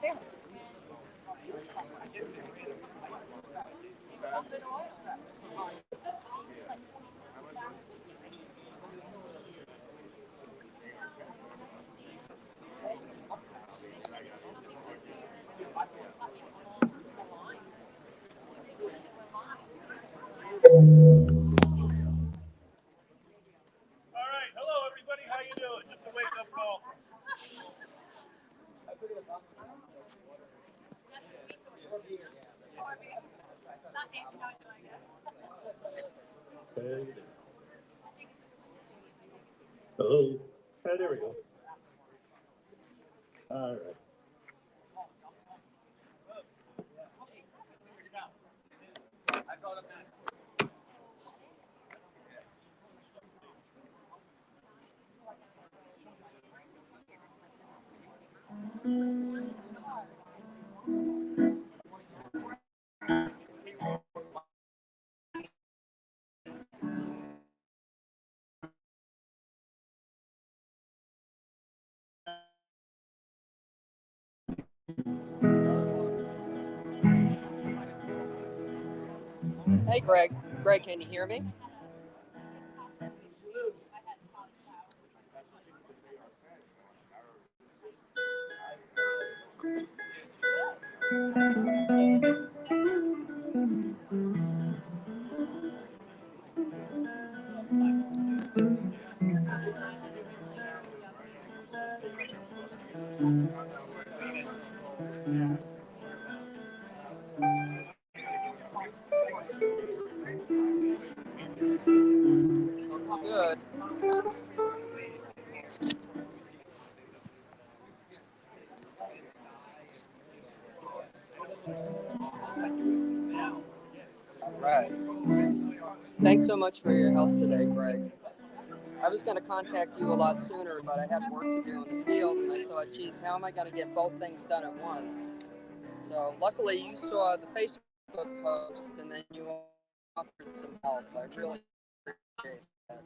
Hello. There we go. All right. Hey, Greg. Greg, can you hear me? Looks good. All right. Thanks so much for your help today, Greg. I was going to contact you a lot sooner, but I had work to do in the field, and I thought, geez, how am I going to get both things done at once? So luckily you saw the Facebook post, and then you offered some help. I really appreciate that.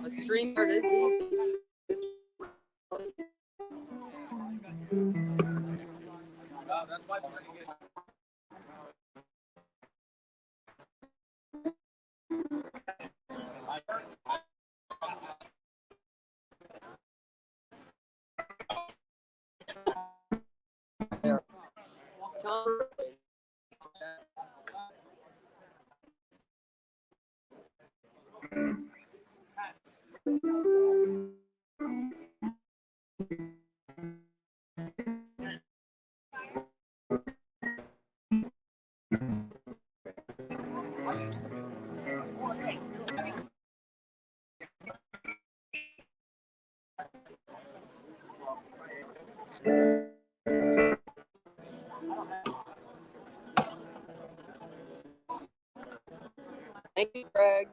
But StreamYard is easy. It's really there. Tom Ritter. Thank you, Greg.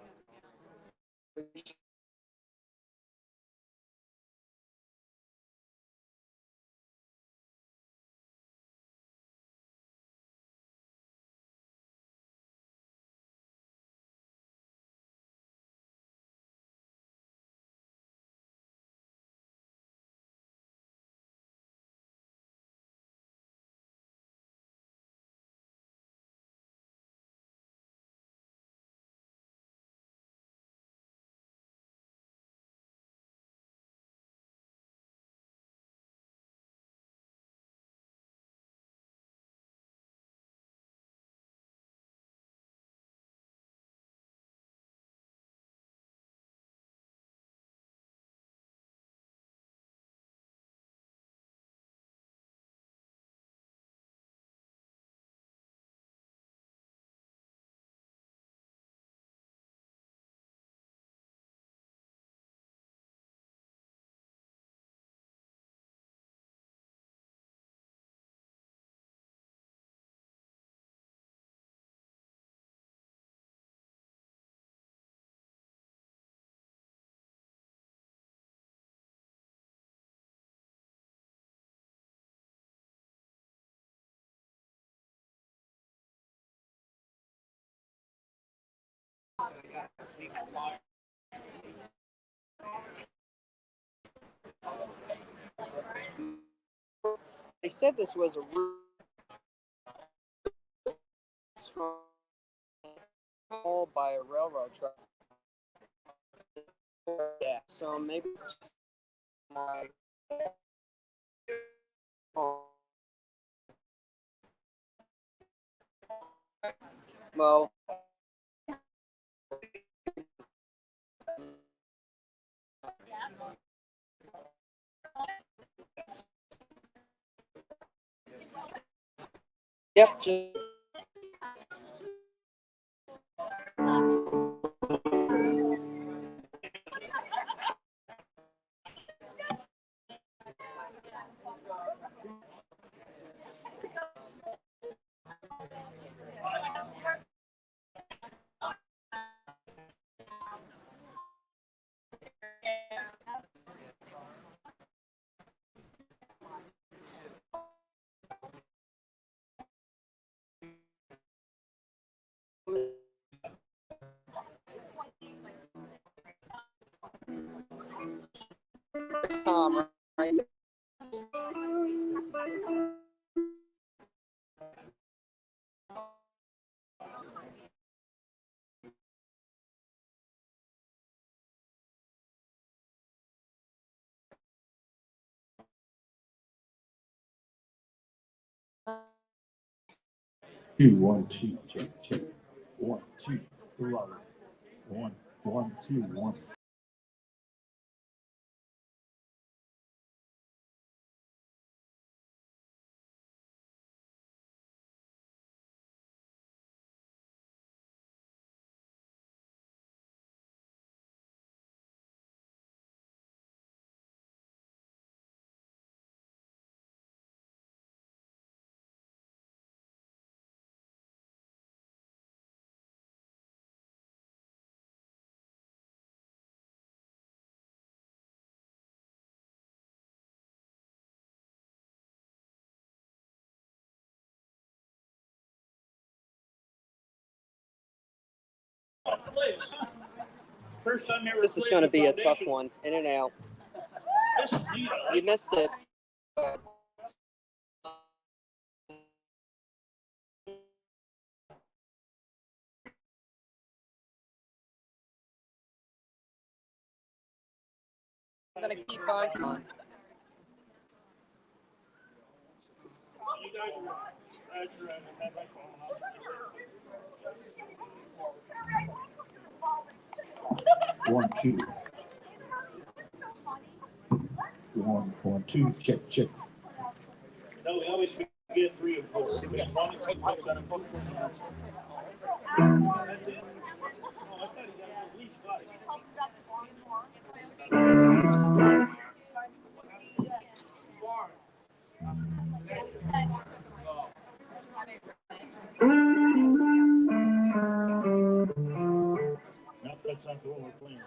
They said this was a really strong hole by a railroad track. Yeah, so maybe it's just my. Well, yep. Tom, right? 2, 1, 2, check, check. 1, 2, 11. 1, 1, 2, 1. This is going to be a tough one. In and out. You missed it. I'm going to keep on going. One, two. 1, 1, 2, check, check. No, we always get 3 of 4. That's not the one we're playing.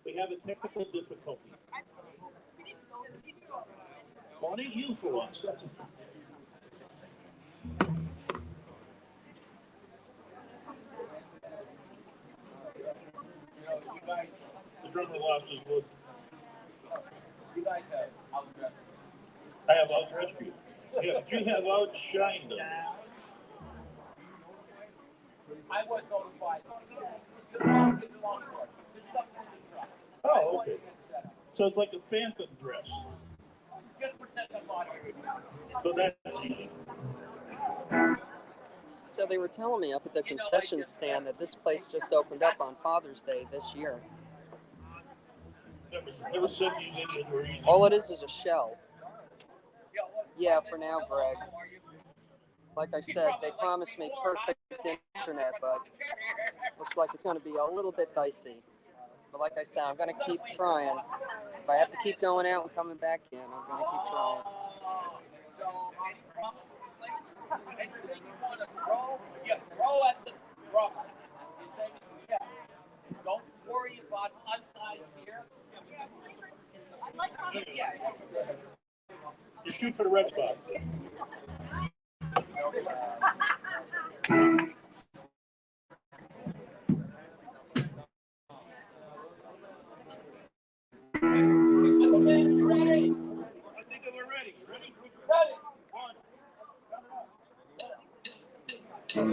We have a technical difficulty. Well, it ain't you for once. That's the drummer lost his wood. You guys have outdressed. I have outdressed you. Yeah, you have outshined them. I was notified. Oh, okay. So it's like a phantom dress. So that's easy. So they were telling me up at the concession stand that this place just opened up on Father's Day this year. Never said these Indians were easy. All it is a shell. Yeah, for now, Greg. Like I said, they promised me perfect internet, but looks like it's going to be a little bit dicey. But like I said, I'm going to keep trying. If I have to keep going out and coming back in, I'm going to keep trying. Throw at the drum. Don't worry about us guys here. Yeah. You shoot for the red spot. I think Come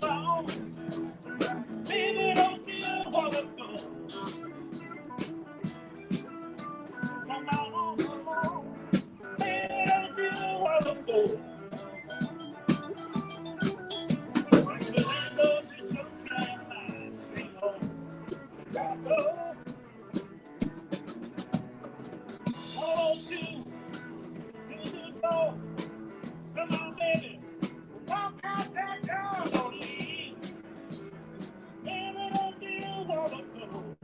on, baby, don't you wanna go? Come on, baby, don't you wanna go? The windows is so kind, sweet home. Go, almost to the door. Come on, baby, walk out that door, don't leave. Baby, don't you wanna go?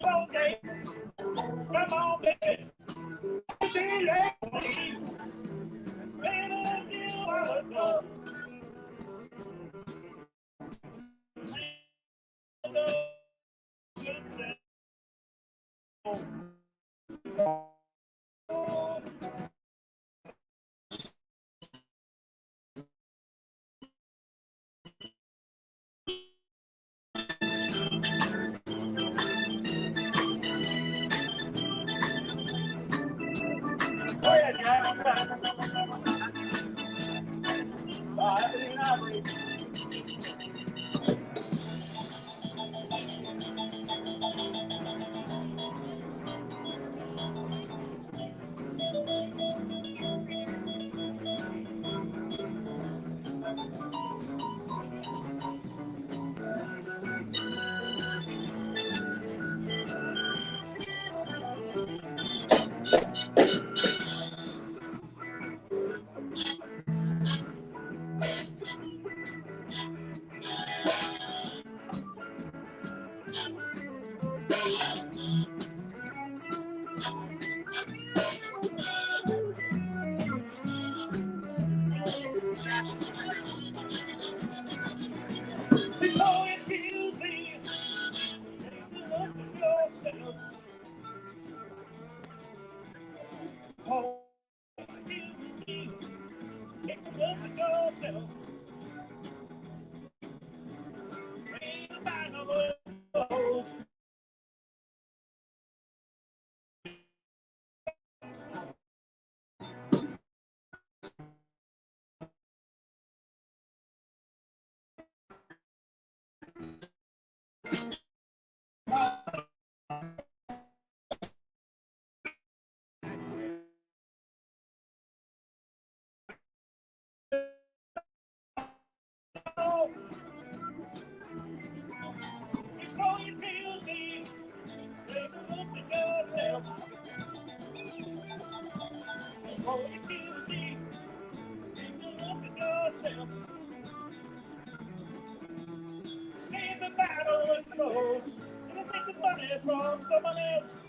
Okay, come on, baby. Be late, please. Baby, don't you wanna go? Oh yeah, Jack, I'm back. Before it kills me, take a look at yourself. Oh, it kills me. Take a look at yourself. Ain't a bag of clothes. Before you kill me, take a look at yourself. Before you kill me, take a look at yourself. See the battle is close, and I take the money from someone else.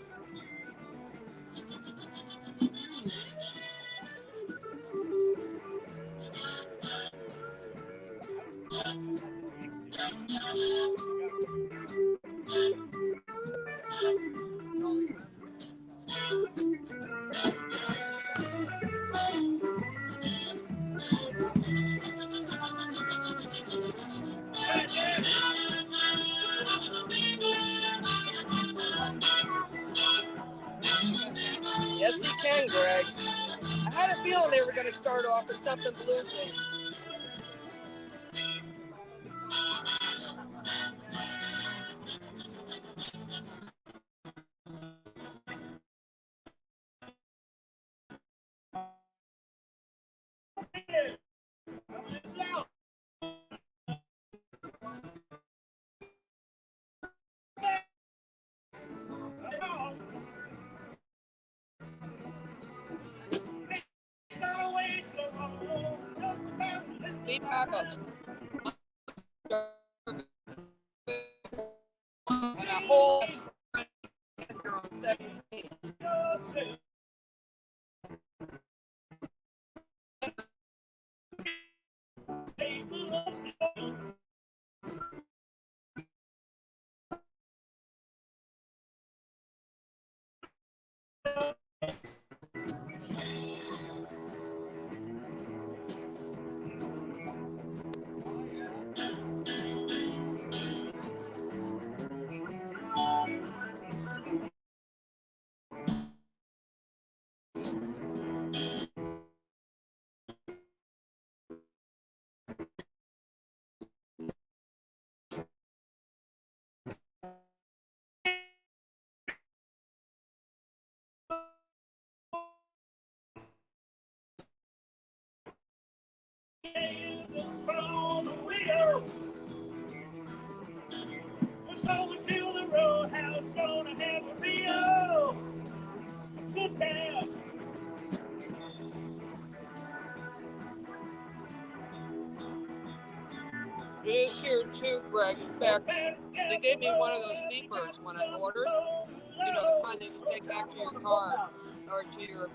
Yes, he can, Greg. I had a feeling they were going to start off with something bluesy. Beef tacos. And a whole here on 17. We're going to the roadhouse, gonna have a real good time. It is here too, Greg. In fact, they gave me one of those beepers when I ordered. You know, the kind that you take back to your car or to your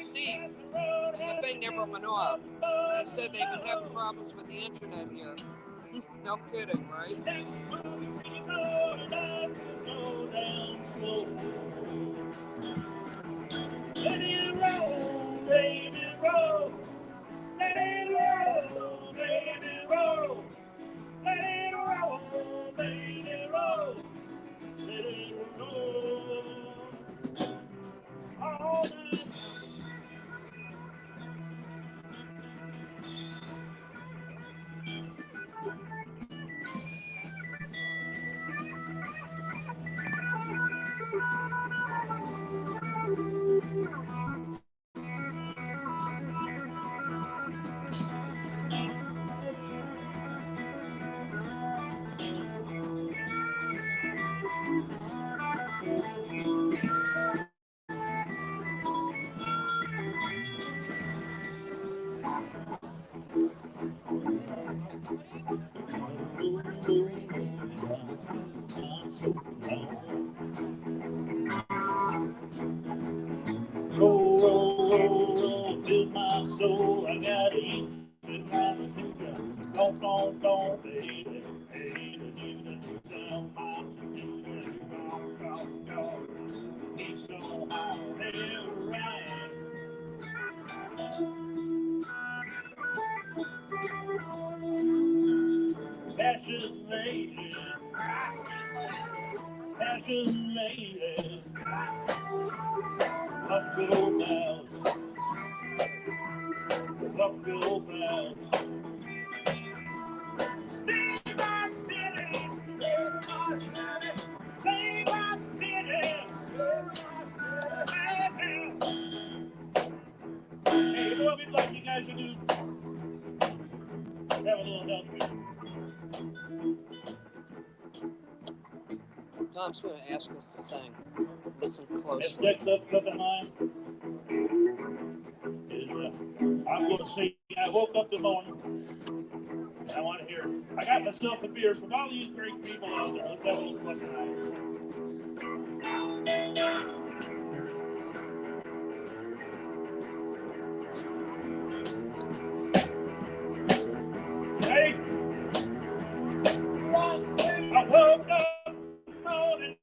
seat. And the thing never went off. They said they've been having problems with the internet here. No kidding, right? Let it roll, baby, roll. Let it roll, baby, roll. Let it roll, baby, roll. Let it roll. All night. Roll, roll, roll, roll, fill my soul. I gotta eat it right here. Don't, baby. Down my He's so hot, they're right. Passion lady, Buffalo Bells, Buffalo Bells. Save my city, save my city, save my city, save my city. Hey, you know what we'd like you guys to do? Have a little help here. Tom's going to ask us to sing. Listen As closely. next up, coming line is I'm going to sing. I woke up the morning and I want to hear. I got myself a beer from all these great people out there. Let's have a little fun tonight. Hey, I woke up the morning.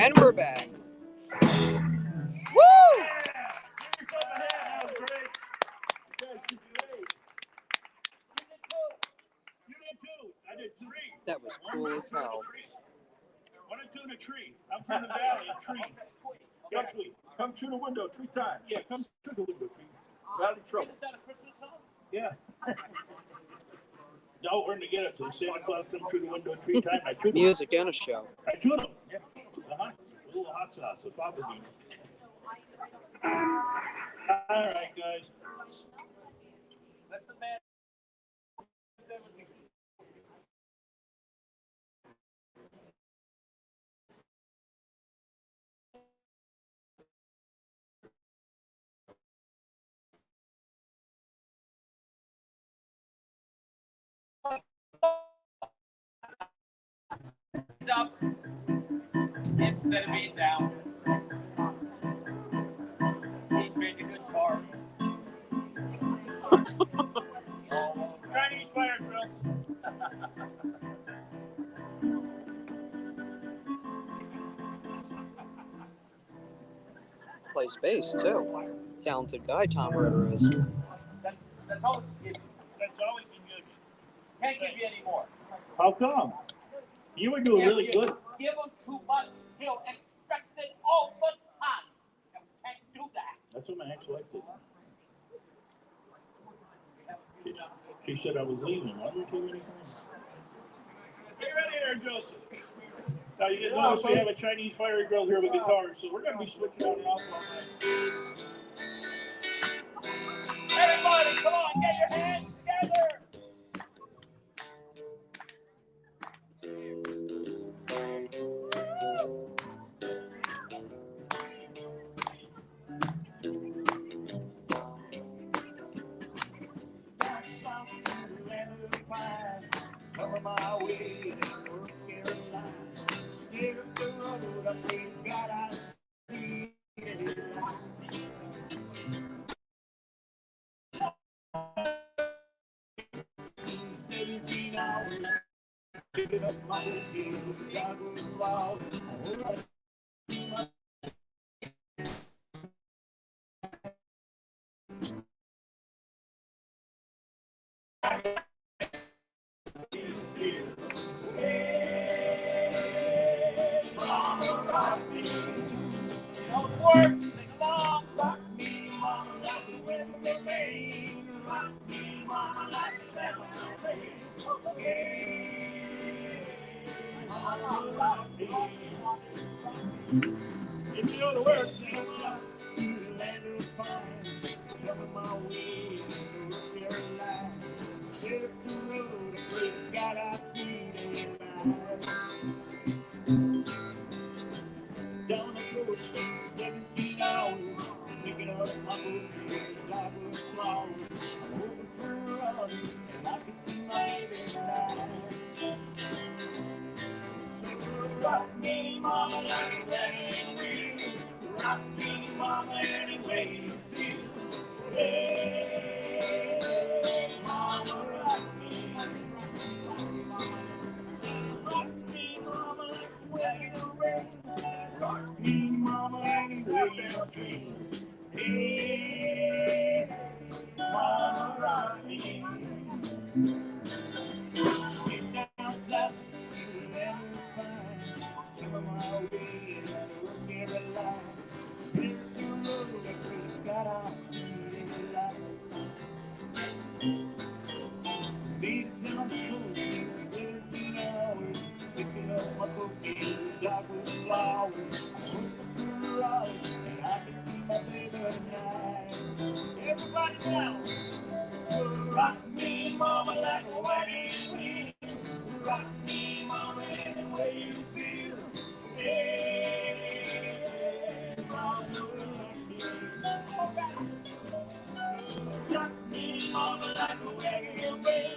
And we're back. Woo! Give yourself a hand. That was great. That's great. You did two. I did three. That was cool as hell. 1 and 2 in a tree. I'm from the valley, a tree. Yeah, tree. Come through the window, tree time. Yeah, come through the window, tree. Valley trouble. Isn't that a Christmas song? Yeah. No, we're gonna get it to Santa Claus come through the window, tree time. I chewed them. Music and a show. I chewed them. Yeah. A little hot sauce, a fava bean. All right, guys. Let the man. Up instead of being down. He's made a good car. Chinese fire drill. Plays bass too. Talented guy Tom Ritter is. That's all we can give you. That's all we can give you. Can't give you any more. How come? You were doing really good. Give him too much. He'll expect it all the time. And we can't do that. That's what my ex-wife did. She said I was leaving. I didn't do anything. Get ready there, Joseph. Now you notice we have a Chinese fire grill here with guitars, so we're going to be switching on and off all night. Everybody, come on, get your hands together. Cover my way in North Carolina. Stare up the road, I pray to God I see it. 17 hours, picking up my game, God was loud. Don't work, sing along. Rock me, mama, like the wind in the rain. Rock me, mama, like the sound of the rain. Mama, rock me. If you know the words, sing along. To the land of pines, coming my way in North Carolina. Stare up the road, I pray to God I see the light. Down the coast, 17 hours, picking up my bouquet, like a flower. I'm hoping for a run, and I can see my baby tonight. So rock me, mama, like a wedding ring. Rock me, mama, any way you feel. Hey, mama, rock me. Rock me, mama, like a wedding ring. Rock me, mama, any way you feel. Hey, mama, rock me. Get down south to the land of pines. Tell my way and North Carolina. Split the road, I pray to God I see the light. Beat down the coast in 17 hours. Picking up my bouquet, like with flowers. I'm hoping for a ride, and I can see my baby tonight. Everybody now. Rock me, mama, like a wedding ring. Rock me, mama, any way you feel. Hey, mama, rock me. Rock me, mama, like a wedding ring.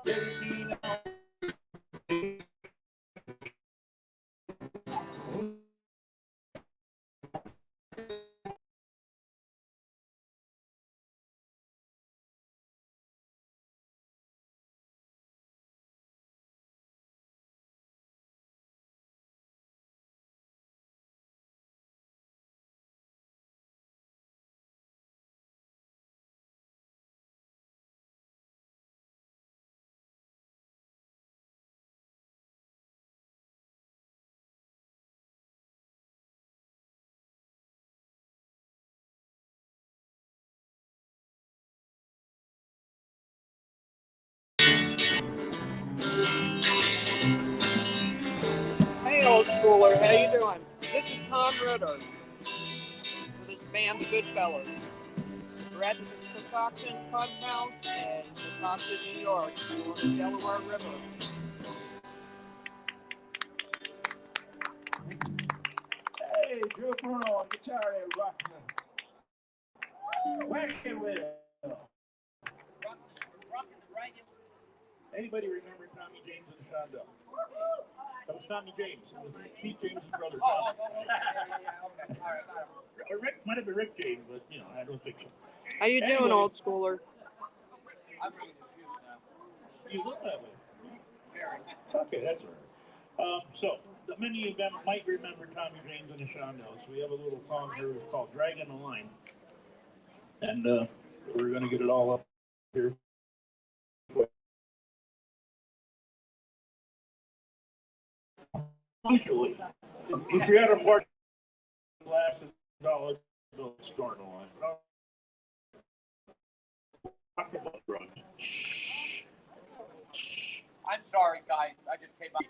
17 hours. Hey, old schooler, how you doing? This is Tom Ritter with his band, the Goodfellas. We're at the Cochecton Pump House in Cochecton, New York, on the Delaware River. Hey, Drew Bruno on guitar and rocking. Wagon Wheel. Anybody remember Tommy James and the Shondells? That was Tommy James. It was Pete James' brother. Or Rick, might have been Rick James, but you know, I don't think so. How you doing, old schooler? I'm ready to choose now. You look that way. Okay, that's all right. So, many of them might remember Tommy James and the Shondells. We have a little song here that's called Dragging the Line. And we're going to get it all up here. Usually, if you're at a party, glass and dollars, don't start a line. Talk about drugs. I'm sorry, guys. I just came up.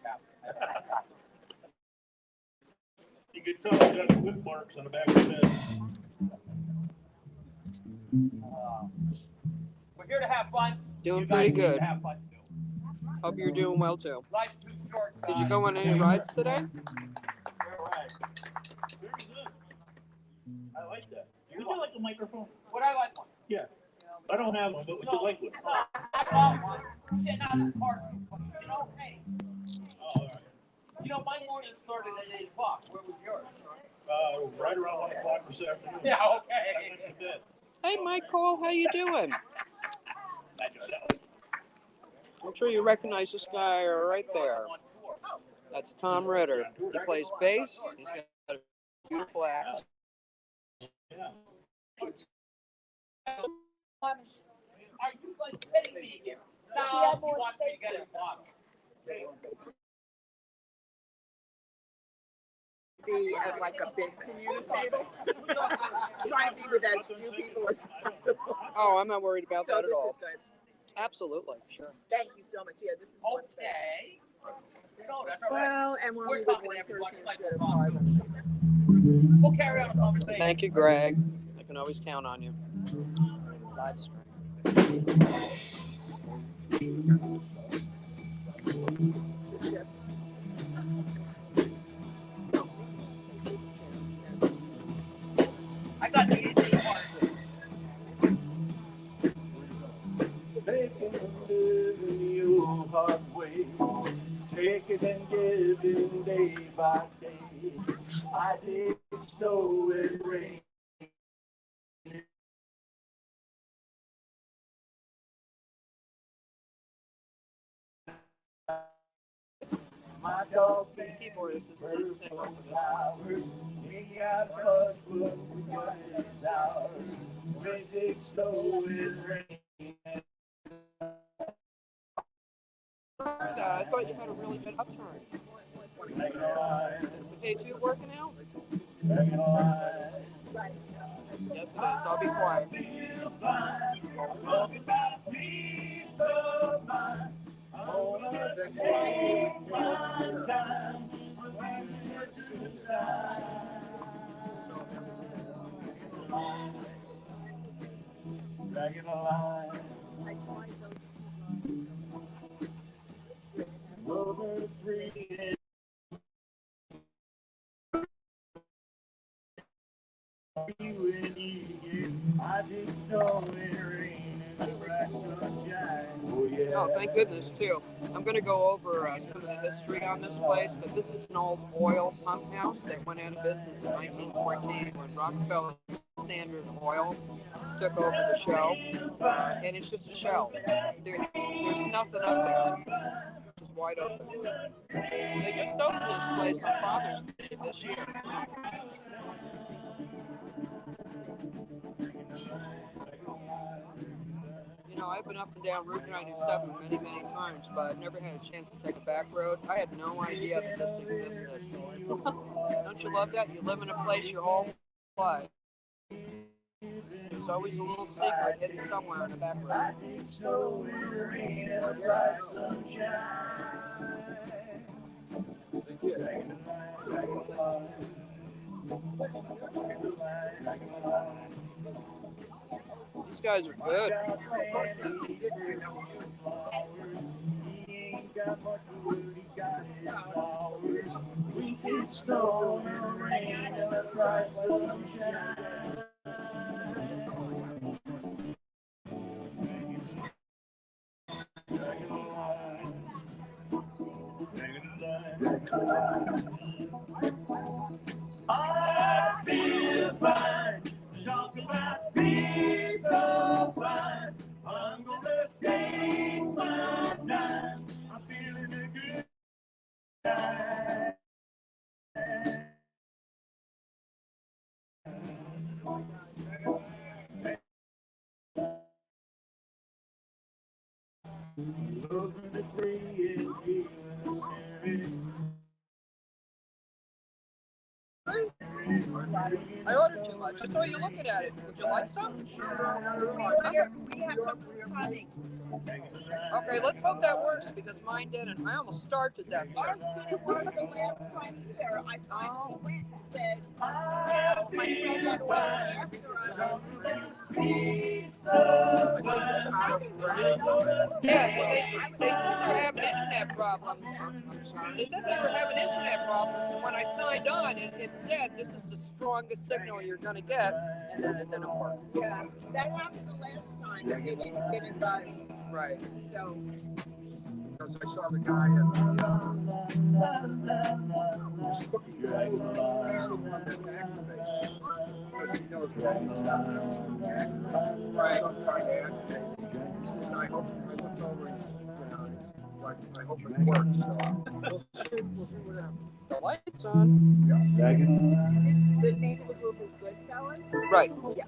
You can tell he's got whip marks on the back of his head. We're here to have fun. Doing You pretty guys need good. to have fun too. Hope you're doing well too. Life's too short. Did you go on any rides today? You're right. Very good. I like that. Would you like a microphone? Would I like one? Yeah. I don't have one, but would you like one? I want one. Sitting out in the park. You know, hey. Oh, all right. You know, my morning started at 8 o'clock. Where was yours? Right around 1 o'clock this afternoon. Yeah, I okay. went to bed. Hey, Michael, how you doing? I'm sure you recognize this guy right there. That's Tom Ritter. He plays bass. He's got a beautiful accent. Yeah. Are you like kidding me here? No, he wants me to get his block. Be at like a big community table. Trying to be with as few people as possible. Oh, I'm not worried about So that this at all. is good. Absolutely, sure. Thank you so much. Yeah, this is much better. Okay. No, that's all right. Well, and we're We're only with talking one to everybody person like instead of we're five. We'll carry on a conversation. Thank you, Greg. I can always count on you. Live stream. I got the 18 part. Making a living your hard way. Take it and give it day by day. I did snow and rain. My dog The keyboardist is the lead singer for this. flowers. We got us with the hours. When it snow and rain. I thought you had a really good upturn. Hanging on, Is the page you working out? hanging on. Yes, it is. I'll be quiet. Talking about peace of mind. I wanna take my time when you're to the side. Dragging a line. Over free. I just know it rain and the bright sunshine. Oh yeah. Oh, thank goodness, too. I'm going to go over some of the history on this place, but this is an old oil pump house that went out of business in 1914 when Rockefeller Standard Oil took over the show. And it's just a shell. There's nothing up there. It's just wide open. They just opened this place on Father's Day this year. You know, I've been up and down Route 97 many, many times, but I've never had a chance to take a back road. I had no idea that this existed. Don't you love that? You live in a place your whole life. There's always a little secret hidden somewhere in the back road. These guys are good. I feel fine. Talk about peace so fine. I'm gonna take my time. I'm feeling a good time. Looking to free and give us I ordered too much. I saw you looking at it. Would you like some? We have no funding. Okay, let's hope that works because mine didn't. I almost starved to death Ours here. didn't work the last time either. I finally went and said, my friend that ordered after Yeah, they said they were having internet problems. They said they were having internet problems, and when I signed on, it said this is the strongest signal you're going to get, and then it didn't work. Yeah, that happened the last time. They didn't get advice. Right. So. Because I saw the guy he's cooking. He's the one that activates. Because he knows what Right. So I'm trying to activate. He said, I looked over and I hope it works. So we'll see what happens. The lights on. The name of the group is Goodfellas? Right. Yeah.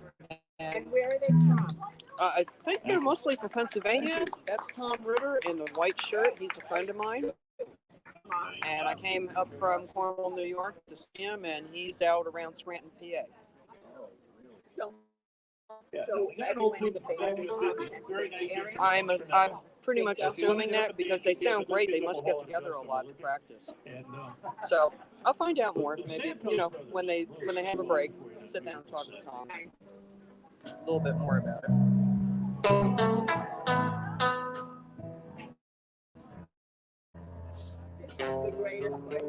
And And where are they from? I think they're mostly from Pennsylvania. That's Tom Ritter in the white shirt. He's a friend of mine. And I came up from Cornwall, New York to see him, and he's out around Scranton, PA. So everyone in the Bay area? I'm pretty much assuming that because they sound great. They must get together a lot to practice. So I'll find out more. Maybe when they have a break, sit down and talk to Tom a little bit more about it. This is the greatest place.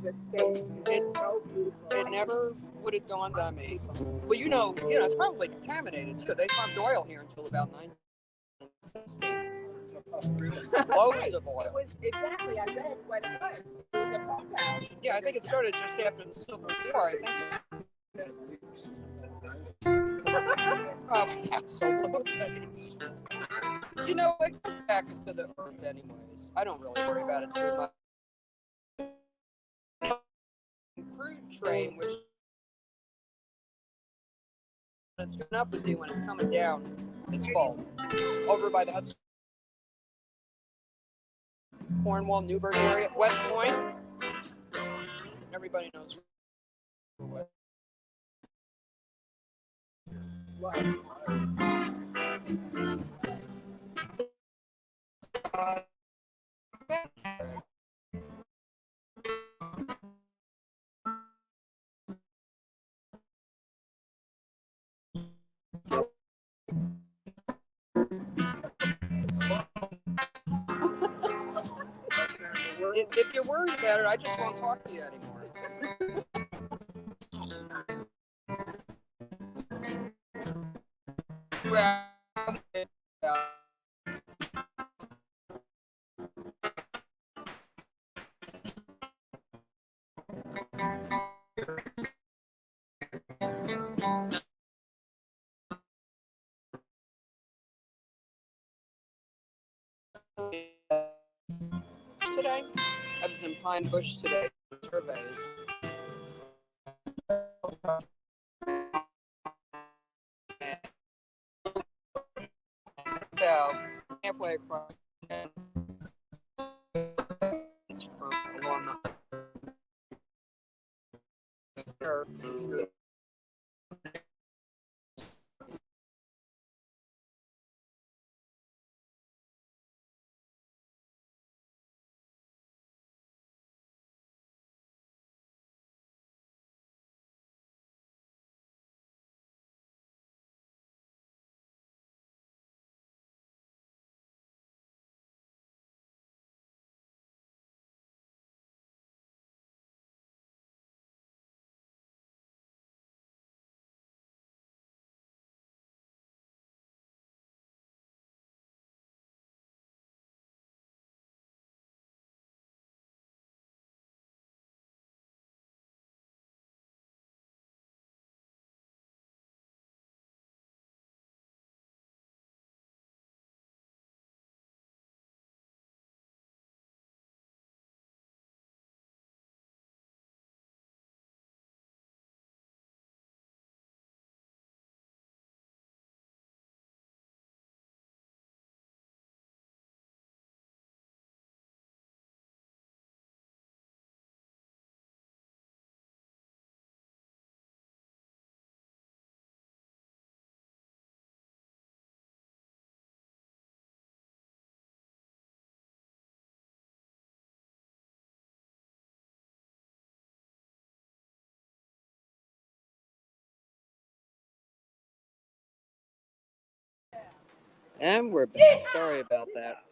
The space is so beautiful. It never would have dawned on me. Well, it's probably contaminated too. They pumped oil here until about 1960. Loads of oil. It was exactly. I read what it was. It was a pump house. Yeah, I think it started just after the Civil War. I think. Oh, absolutely. It goes back to the earth anyways. I don't really worry about it too much. Crude train, which it's going up with you when it's coming down, it's full. Over by the Hudson, Cornwall, Newburgh area, West Point. Everybody knows. If you're worried about it, I just won't talk to you anymore. today. I was in Pine Bush today for surveys. About halfway across from along the And we're back. Sorry about that.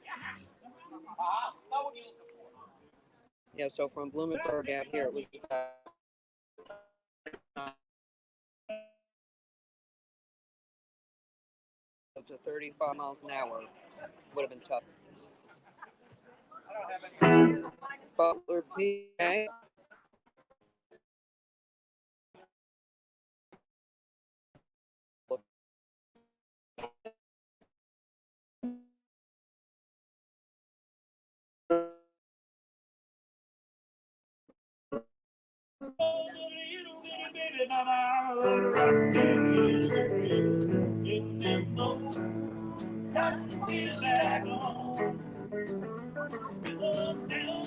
Yeah, so from Bloomingburg out here, it was about to 35 miles an hour. Would have been tough. Butler, PA.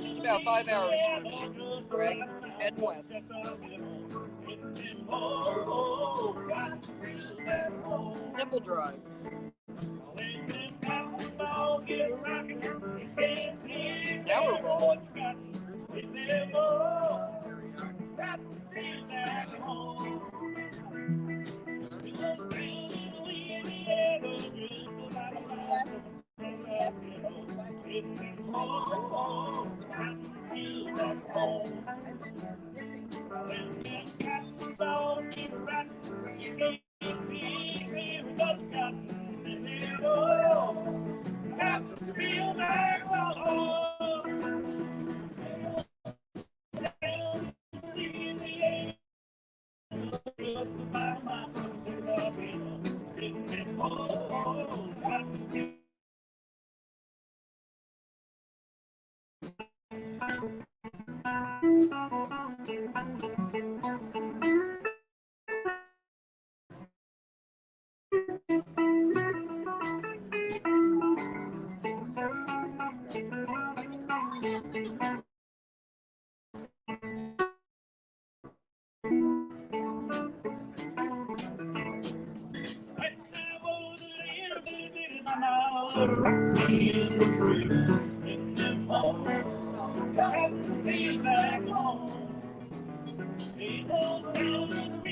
It's about 5 hours from me, Greg, heading west. Simple drive. Now we're rolling.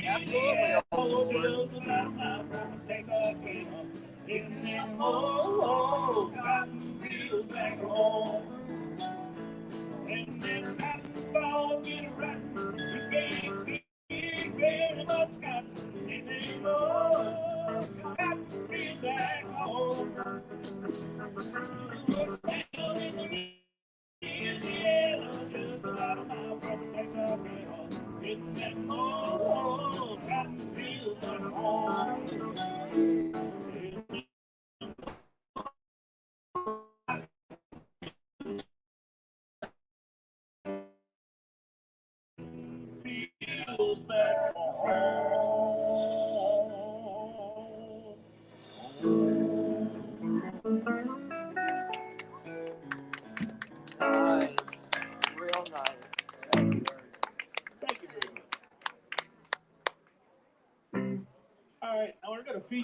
Absolutely awful.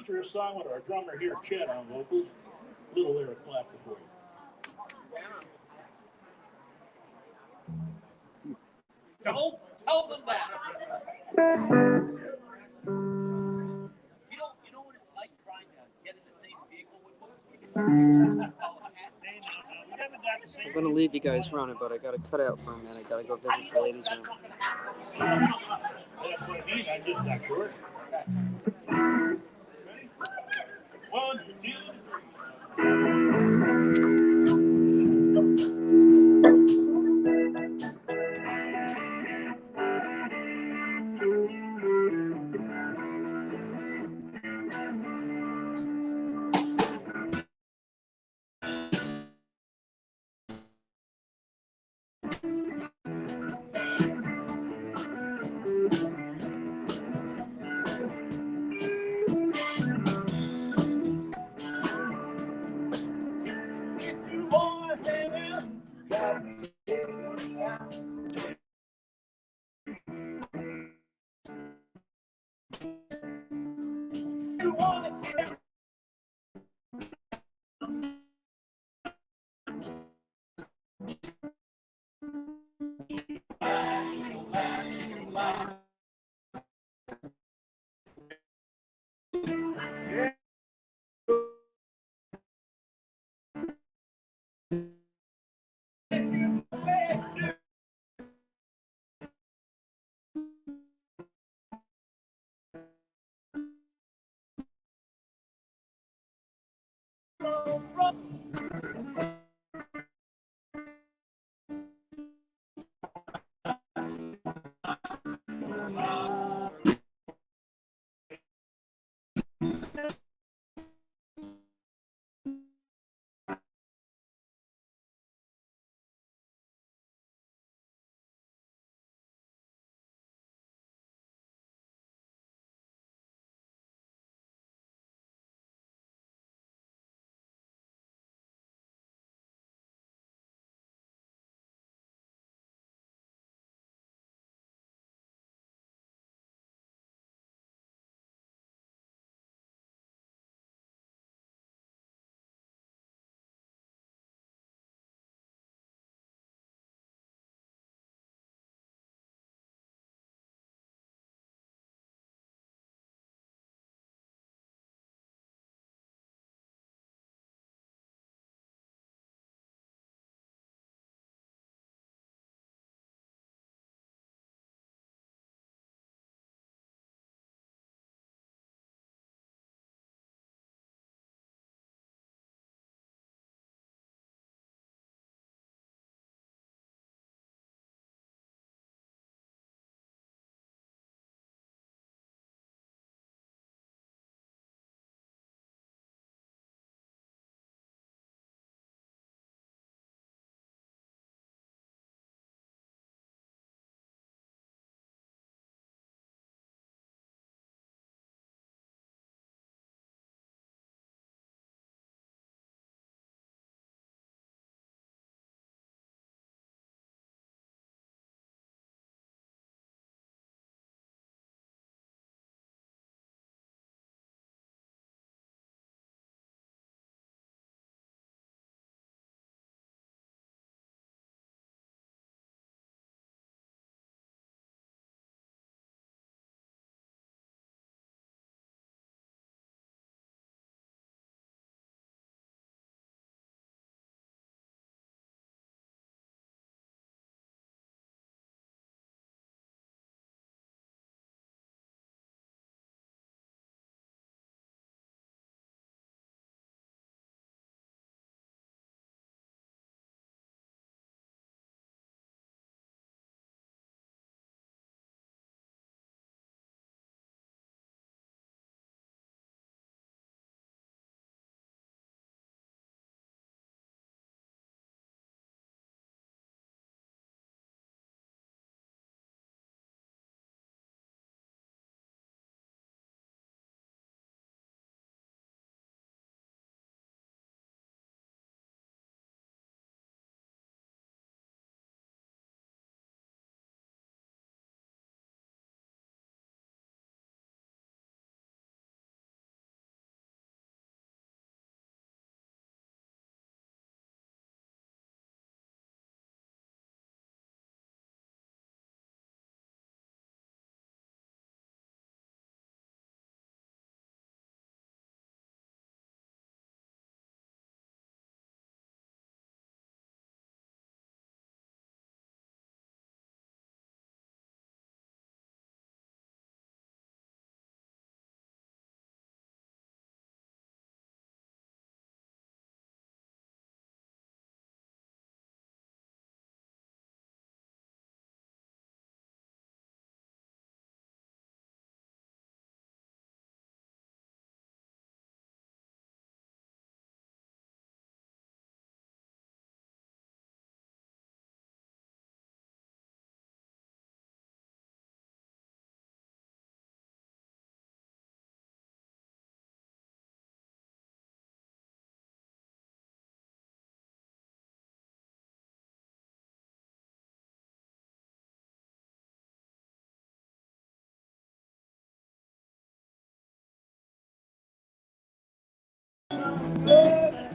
feature a song with our drummer here, Chet, on vocals. Little lyric collector for you. Tell them that. You know what it's like trying to get in the same vehicle with them? I'm gonna leave you guys running, but I gotta cut out for a minute. I gotta go visit the ladies' room. That's what I mean. I just got short. One,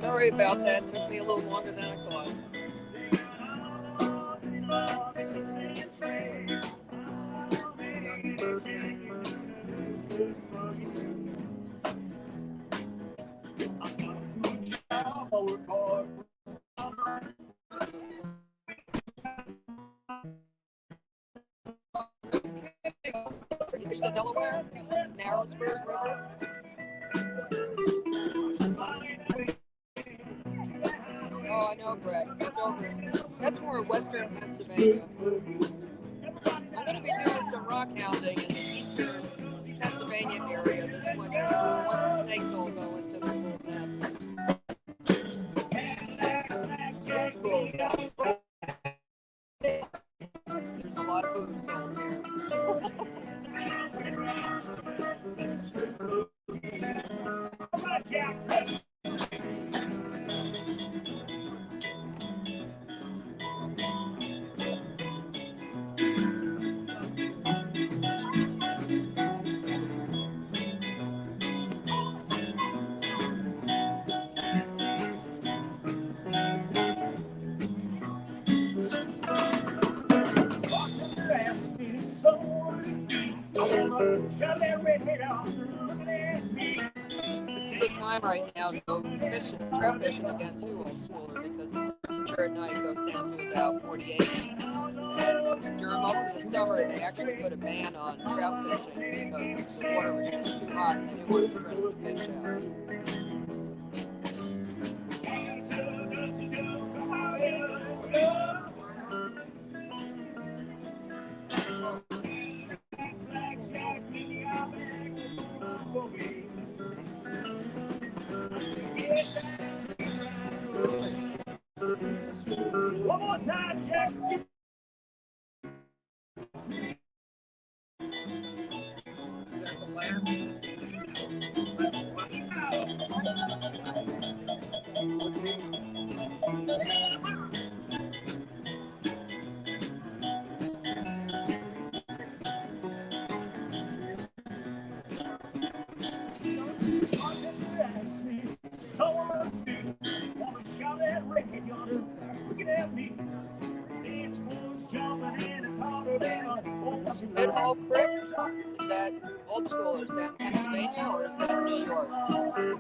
Sorry about that. Took me a little longer than I thought. You fish the Delaware, Narrowsburg River. Oh, I know, Greg. That's over. That's more western Pennsylvania. I'm going to be doing some rock hounding in the eastern Pennsylvania area this winter once the snakes all go into their little nests. This school. There's a lot of food sold here. It's a good time right now to go fishing, trout fishing again too, old schooler, because the temperature at night goes down to about 48. And during most of the summer, they actually put a ban on trout fishing because the water was just too hot and they didn't want to stress the fish out. One more time, Jack. Head Hall Creek, is that old school, or is that Pennsylvania, or is that New York? All right.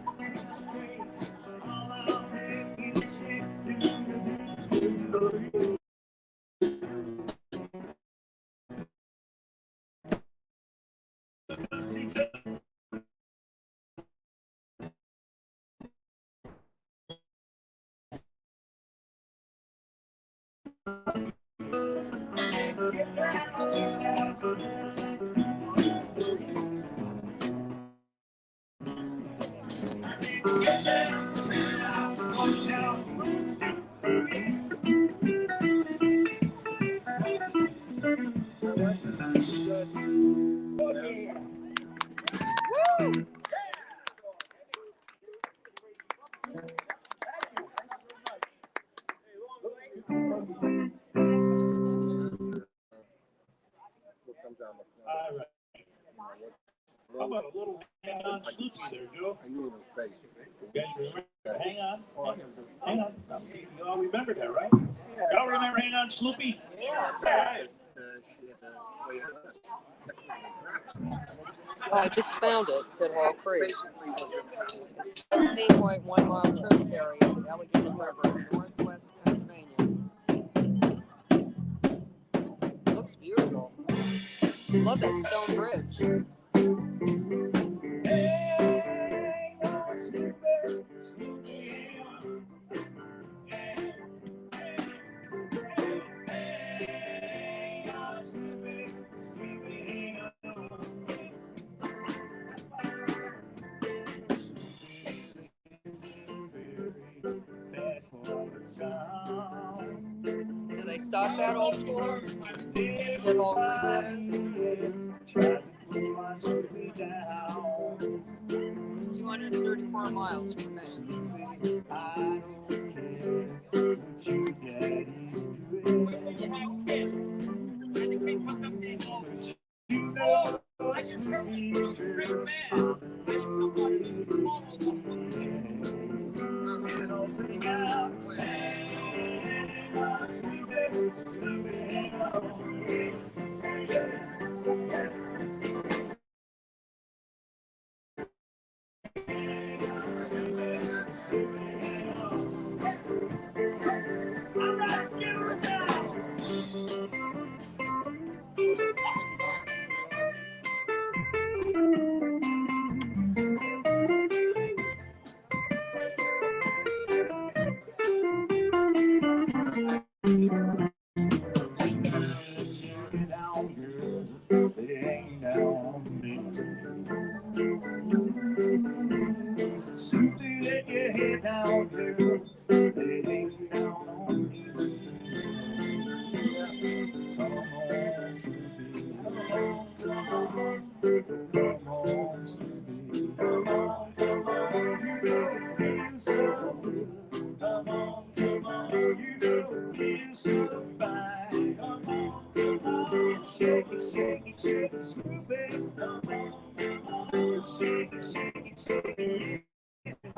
How about a little hang on Snoopy there, Joe? I knew her face. You guys remember? Hang on. Hang on. You all remember that, right? Y'all remember Hang On Snoopy? Yeah. Oh, I just found it, Head Hall Creek. It's a 17.1 mile tributary of the Allegheny River in northwest Pennsylvania. Looks beautiful. Love that stone bridge. Do they stock that, old schooler? Head Hall Creek, that is? 234 miles from me. sing out, hey, Snoopy, Snoopy, all right, give her a down. Down, girl, it ain't down me. Snoopy, let your head down, girl, it ain't down on me. Come on, Snoopy, come on, come on, Snoopy, come on, you don't feel so good. Come on, you don't feel so fine. Come on, shake it, shake it, shake it, Snoopy. Come on, shake it, shake it, shake it. It's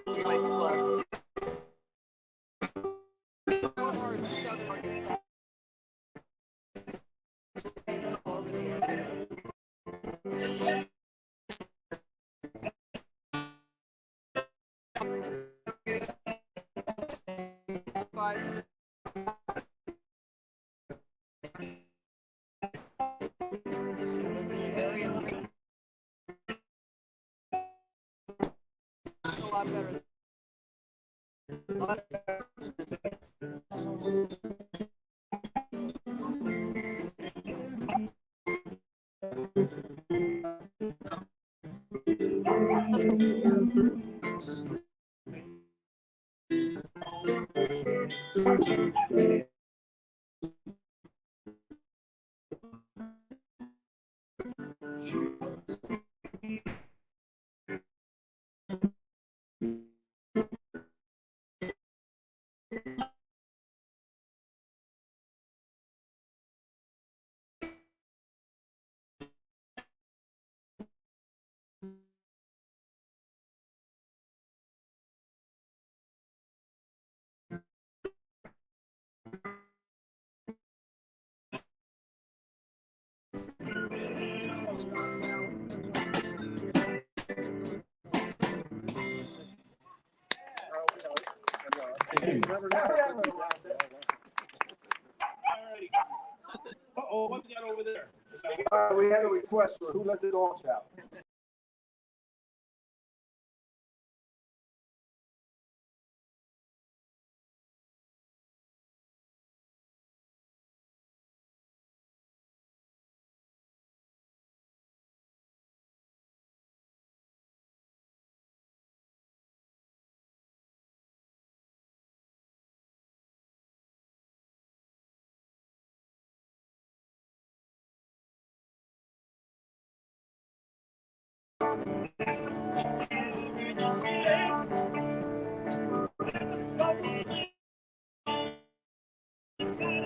a nice plus. Or southern market stuff. It's all over the area. And it's five. It was an area a lot better. A lot better. Uh-oh, what we got over there? We had a request for who let the dogs out.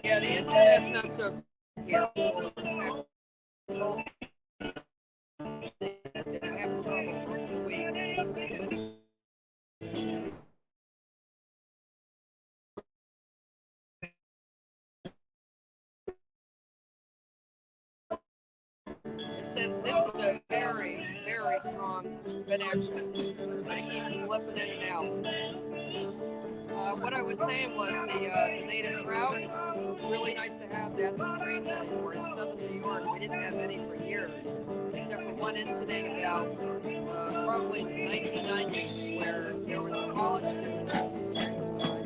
Yeah, the internet's not so here. They have trouble most of the week. It says this is a very, very strong connection, but it keeps flipping in and out. What I was saying was the native trout. It's really nice to have that in the streams anymore. In southern New York, we didn't have any for years, except for one incident about probably 1990s, where there was a college student. I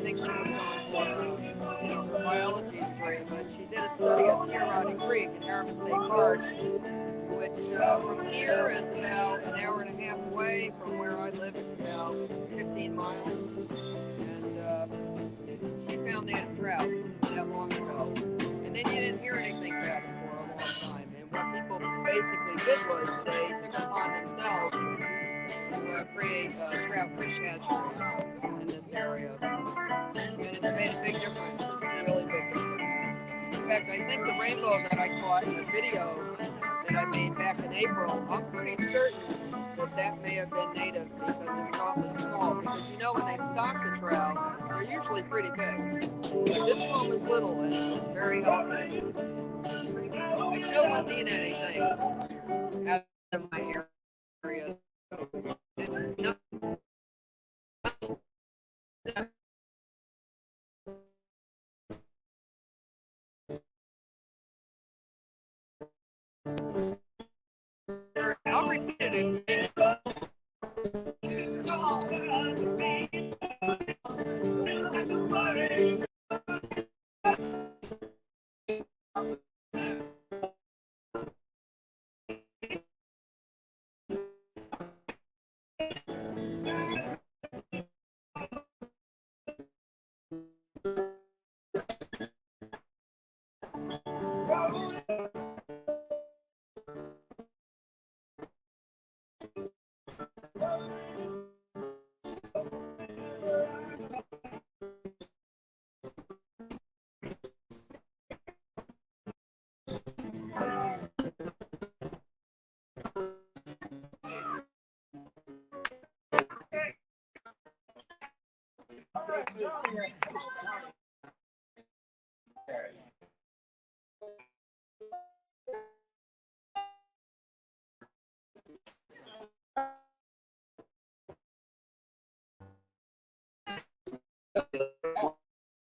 think she was going for her biology degree, but she did a study of Tirani Creek in Harriman State Park, which from here is about an hour and a half away. From where I live, it's about 15 miles. And she found native trout that long ago. And then you didn't hear anything about it for a long time. And what people basically did was they took it upon themselves to create trout fish hatcheries in this area. And it's made a big difference, a really big difference. In fact, I think the rainbow that I caught in the video that I made back in April, I'm pretty certain that that may have been native because it was awfully small. Because you know when they stock the trout, they're usually pretty big. This one was little and it was very healthy. I still wouldn't eat anything out of my area. And no, I'll repeat it.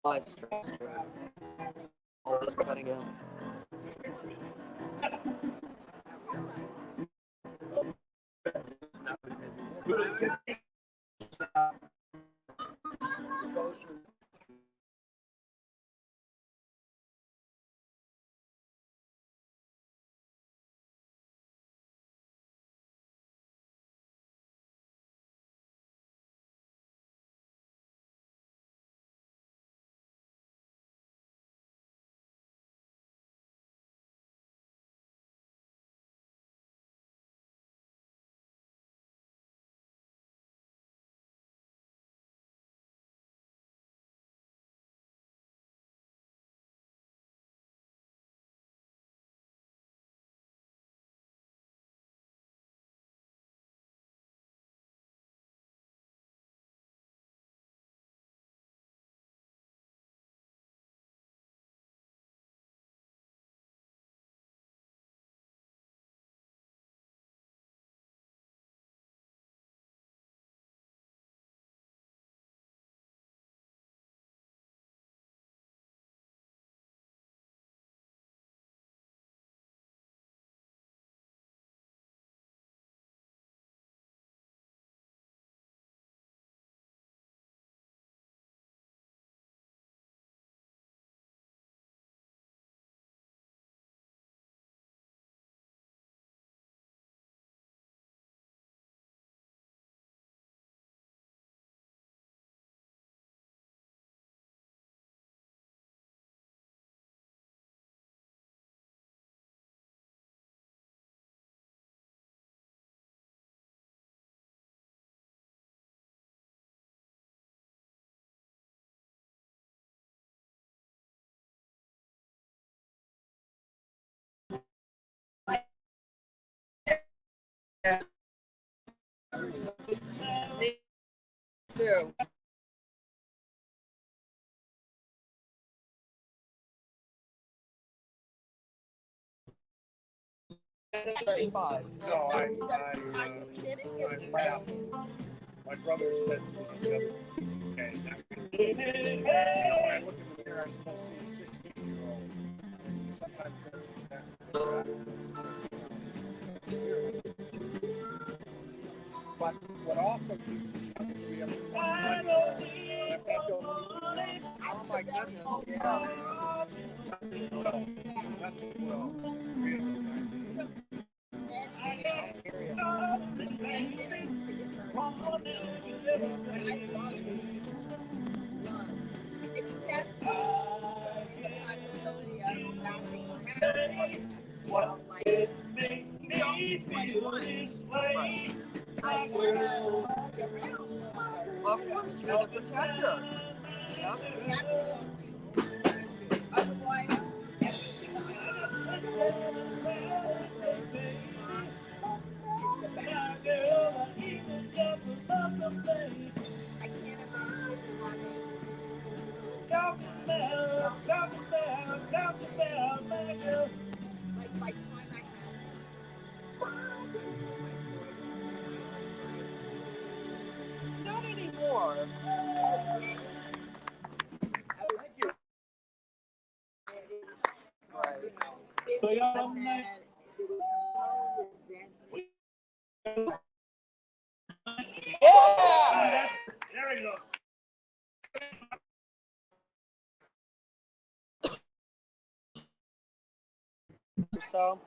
Live stress. All this cutting out. Yeah. Me too. That's 35. No, I'm proud. My brother said to me the other day, when I look in the mirror, I still see a 16-year-old. And sometimes that's exactly but what also keeps the challenge we have to Oh my goodness, yeah. I hear you. Well, of course, you're the protector. Yep. anymore. Right. But then Yeah. There we go. So,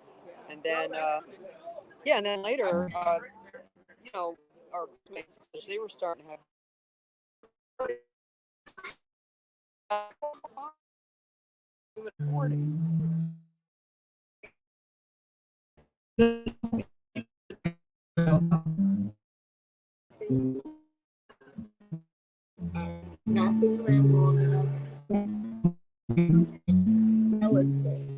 and then yeah, and then later, you know, our classmates, they were starting to have. Doing 40. Not been around long enough. Relatives.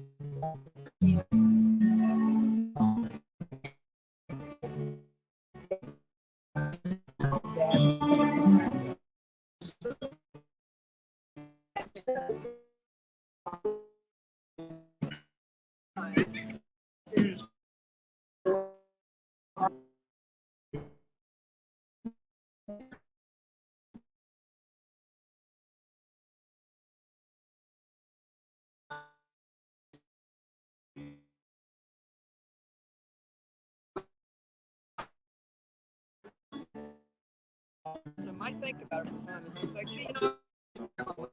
So I might think about it from time to time. It's like, gee, you know,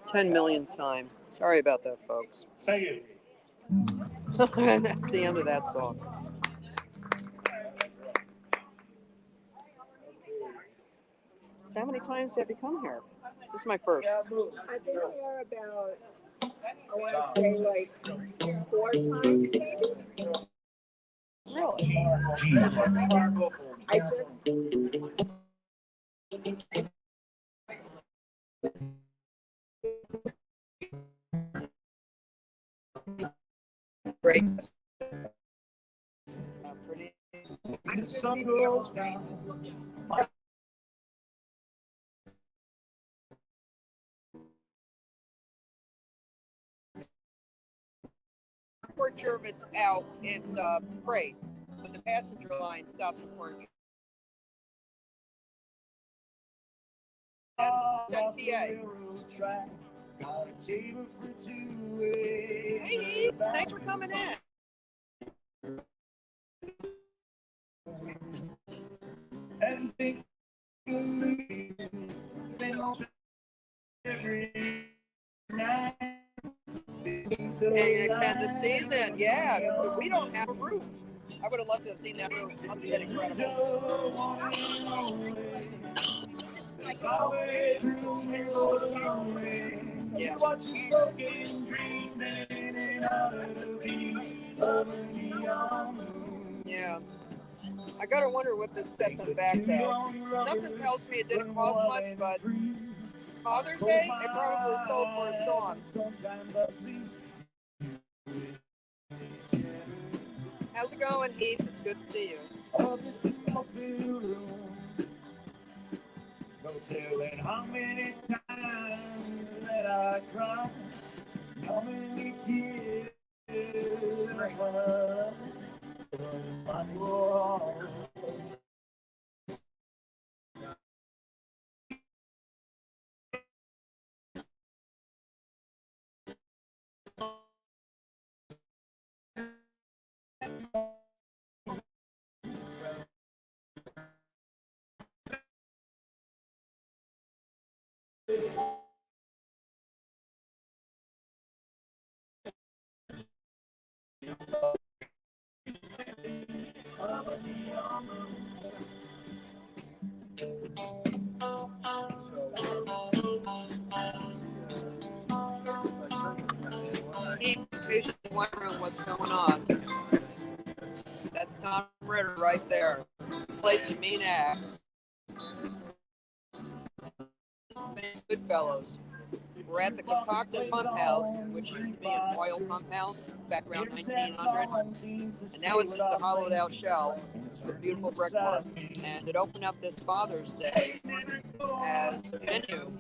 $10 million time. Sorry about that, folks. Thank you. And that's the end of that song. So how many times have you come here? This is my first. I've been here about, I want to say like 4 times maybe. Really? I just Great. I'm some girls down. Port Jervis out, it's freight, but the passenger line stops at Port Jervis. That's MTA. Hey, thanks for coming in. And think every night. They extend the season, yeah. We don't have a roof. I would have loved to have seen that roof. It must have been incredible. always room here for the lonely. Yeah. Watch you broken dream and out of the beat of a neon moon. Yeah. I gotta wonder what this set them back though. Something tells me it didn't cost much, but Father's Day, they probably sold for a song. Sometimes I see. How's it going, Heath? It's good to see you. Of this smoke filled room. No telling how many times that I cried. How many tears I cried. My world. Heath, in case you're wondering what's going on, that's Tom Ritter right there. Plays some mean acts. Goodfellas. We're at the Cochecton Pump House, which used to be an oil pump house back around 1900, and now it's just a hollowed out shell with beautiful brickwork. And it opened up this Father's Day as a venue.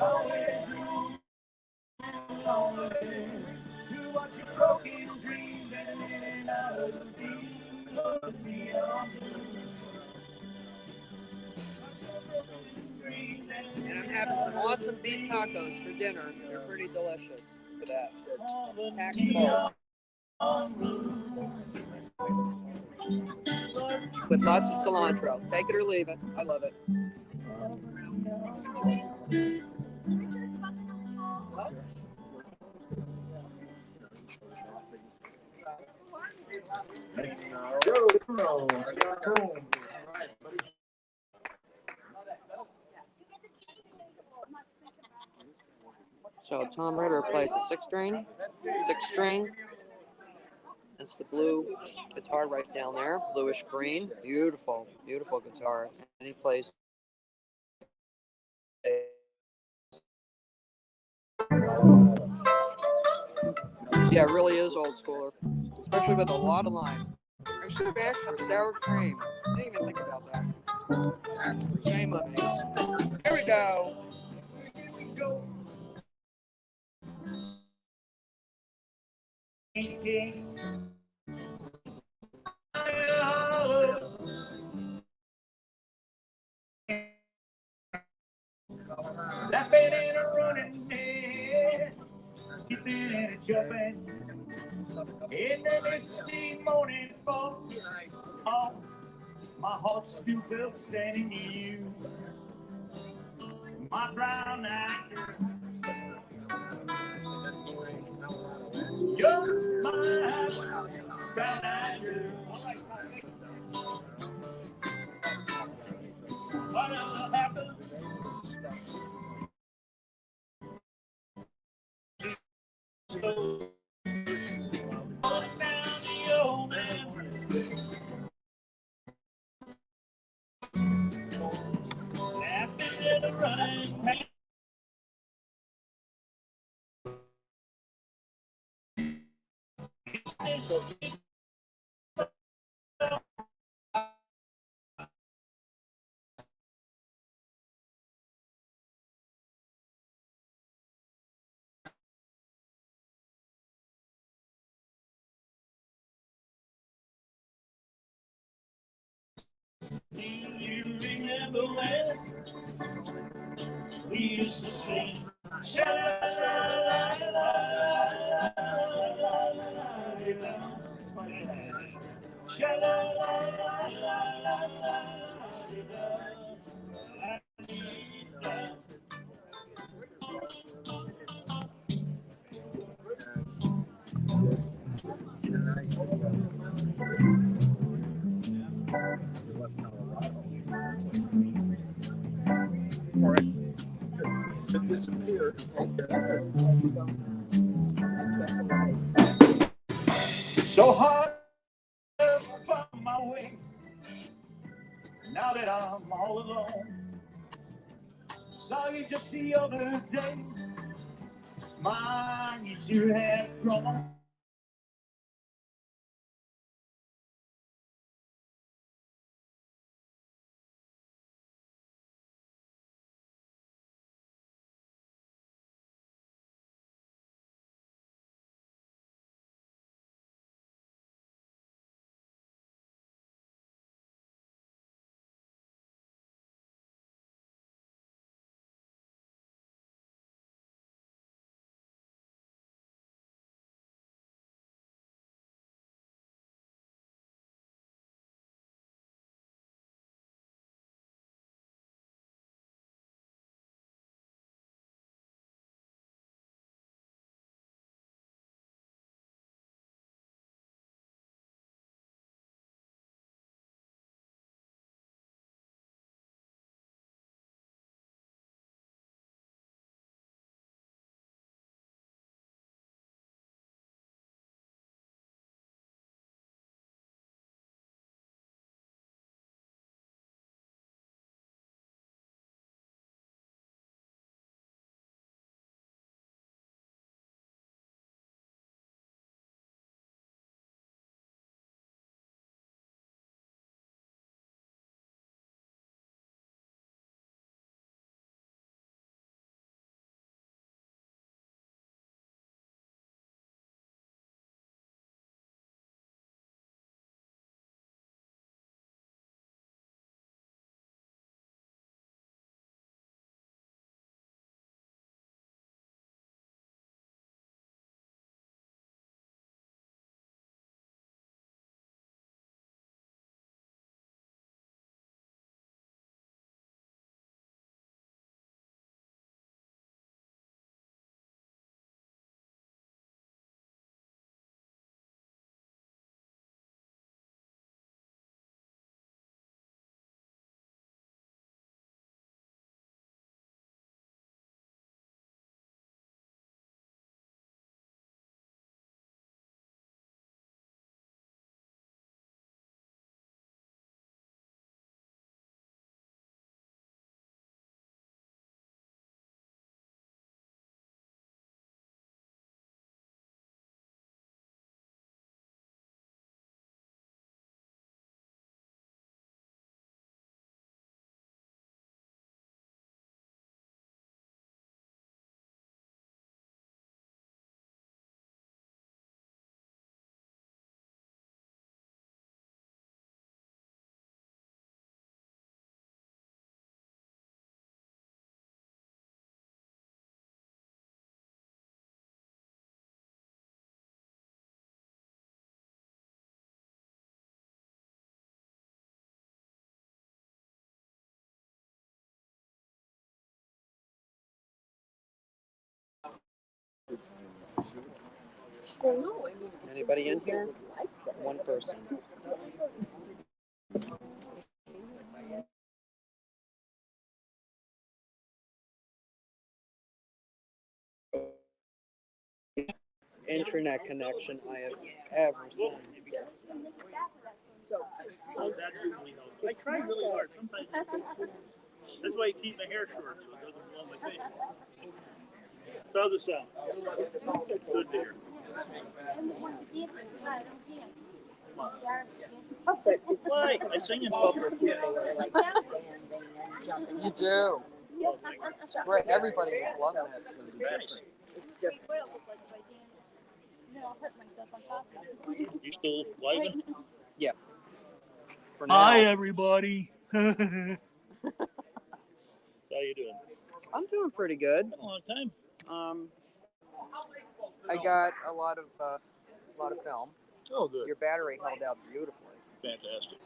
Always room to watch your broken dreams and out of the beat of neon moon. And I'm having some awesome beef tacos for dinner. They're pretty delicious for that. Packed full. With lots of cilantro. Take it or leave it. I love it. So Tom Ritter plays a six string. That's the blue guitar right down there, bluish green. Beautiful, beautiful guitar. And he plays. Yeah, it really is old schooler, especially with a lot of lime. I should have asked for sour cream. I didn't even think about that. Shame on me. Here we go. Laughing and a running, skipping and a jumping in the misty morning fog. Oh, my heart still felt standing to you, my brown eyed girl. You're my brown eyed girl. Whatever happens, going down the old man. After the running man. remember when we used to sing. Sha-la-la-la-la-la-la-la-la-la-la. It's like that. Sha-la-la-la-la-la-la-la-la-la. For it to disappear. So hard to find my way now that I'm all alone. Saw you just the other day. Mine you sure have grown. Anybody in here? One person. Internet connection I have ever seen. I try really hard. Sometimes that's why I keep my hair short so it doesn't blow my face. So how's it sound? Good there. Why? I sing in public. You do. Right, everybody was loving it. Nice. You still living? Yeah. For now. Hi, everybody. you doing? I'm doing pretty good. Been a long time. I got a lot of film. Oh, good. Your battery held out beautifully. Fantastic.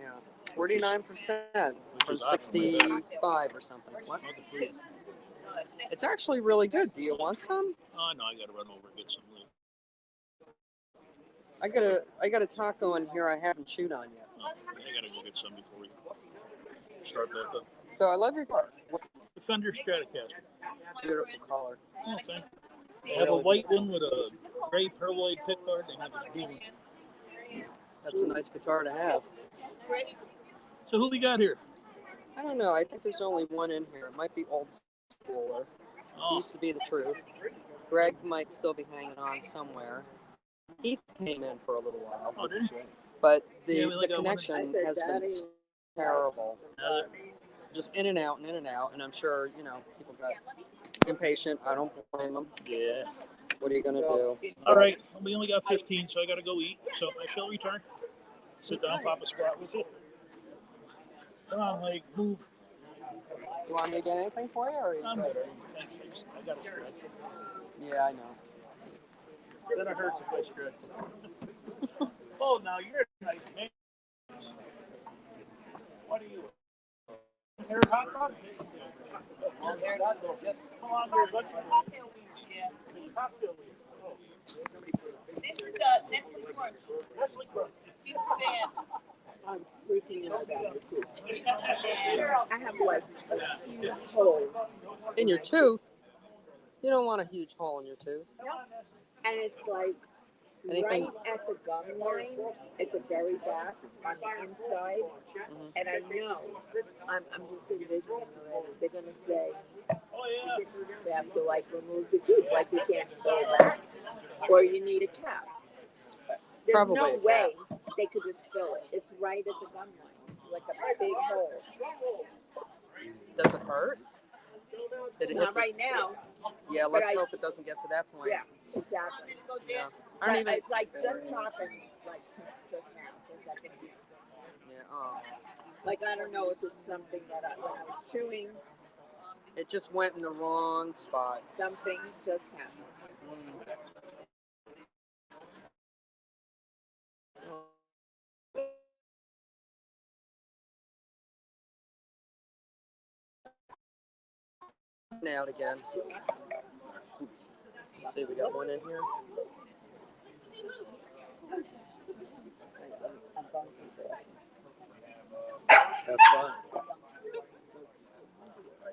Yeah, 49% from is awesome. 65 or something. What? Not the food. It's actually really good. Do you want some? Oh, no, I got to run over and get some later. I got a taco in here I haven't chewed on yet. Oh, I got to go get some before we start back up. So I love your car. The Fender Stratocaster. Beautiful color. Oh, thank you. They have a white one with a gray perloid pickguard. They have this blue. That's a nice guitar to have. So who we got here? I don't know. I think there's only one in here. It might be old schooler. He used to be the truth. Greg might still be hanging on somewhere. He came in for a little while. Oh, did he? But Yeah, the connection has been terrible. Just in and out and in and out. And I'm sure, people got impatient. I don't blame them. Yeah. What are you going to do? All right. We only got 15, so I got to go eat. So I shall return. Sit down, pop a squat with you. Come on, leg, move. You want me to get anything for you? Or I'm good. Thanks. I got to stretch. Yeah, I know. Then it hurts if I stretch. Oh, now you're a nice man. What are you? Hair hot dog? Long-haired hot dog, yes. Long-haired hot dog. Cocktail wheel. Oh. This is Nestle Crunch. Nestle Crunch. I'm freaking out about it too. I have like a huge hole. In your tooth? You don't want a huge hole in your tooth. And it's like Anything? right at the gum line, at the very back, on the inside. Mm-hmm. And I know, I'm just envisioning already, they're going to say, Oh, yeah. they have to like remove the tooth, like you can't fill it back. Or you need a cap. There's Probably no a cap. way they could just fill it. It's right at the gum line. It's like a big hole. Does it hurt? Did it hit Not right now. Yeah, let's hope it doesn't get to that point. Yeah, exactly. Yeah. I don't even. It's like just happened, like just now, since I've been here. Yeah. Oh. Like I don't know if it's something that when I was chewing, It just went in the wrong spot. something just happened. Out again. Let's see, we got one in here. That's fun.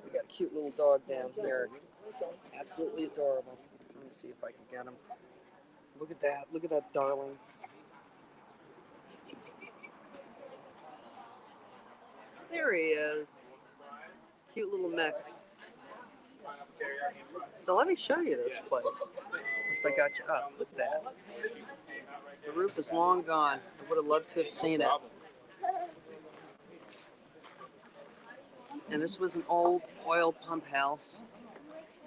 We got a cute little dog down here. Absolutely adorable. Let me see if I can get him. Look at that. Look at that darling. There he is. Cute little mix. So let me show you this place, since I got you up. Look at that. The roof is long gone. I would have loved to have seen it. And this was an old oil pump house.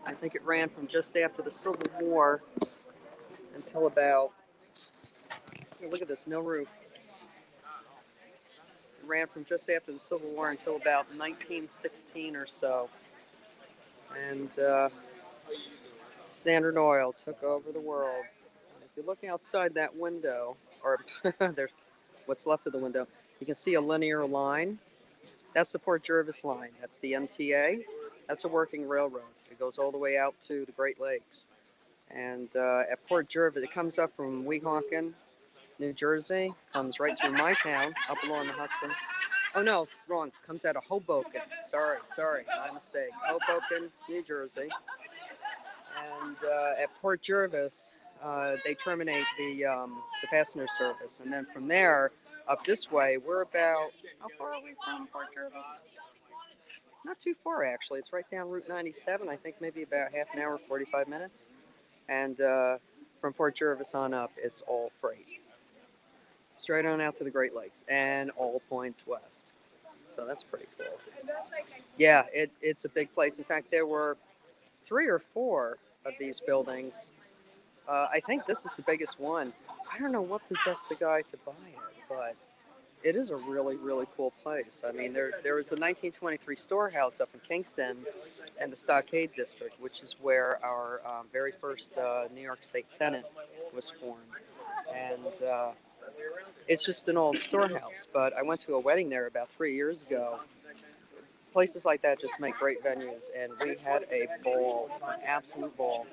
I think it ran from just after the Civil War until about, look at this, no roof. It ran from just after the Civil War until about 1916 or so. And Standard Oil took over the world. And if you're looking outside that window, or there's what's left of the window, you can see a linear line. That's the Port Jervis line. That's the MTA. That's a working railroad. It goes all the way out to the Great Lakes. And at Port Jervis, it comes up from Weehawken, New Jersey, comes right through my town, up along the Hudson. Oh no, wrong. Comes out of Hoboken. Sorry, my mistake. Hoboken, New Jersey. And at Port Jervis, they terminate the passenger service, and then from there up this way, we're about, how far are we from Port Jervis? Not too far actually. It's right down Route 97. I think maybe about half an hour, 45 minutes. And from Port Jervis on up, it's all freight. Straight on out to the Great Lakes and all points west. So that's pretty cool. Yeah, it's a big place. In fact, there were 3 or 4 of these buildings. I think this is the biggest one. I don't know what possessed the guy to buy it, but it is a really, really cool place. I mean, there was a 1923 storehouse up in Kingston and the Stockade District, which is where our very first New York State Senate was formed. And it's just an old storehouse. But I went to a wedding there about 3 years ago. Places like that just make great venues, and we had a ball, an absolute ball.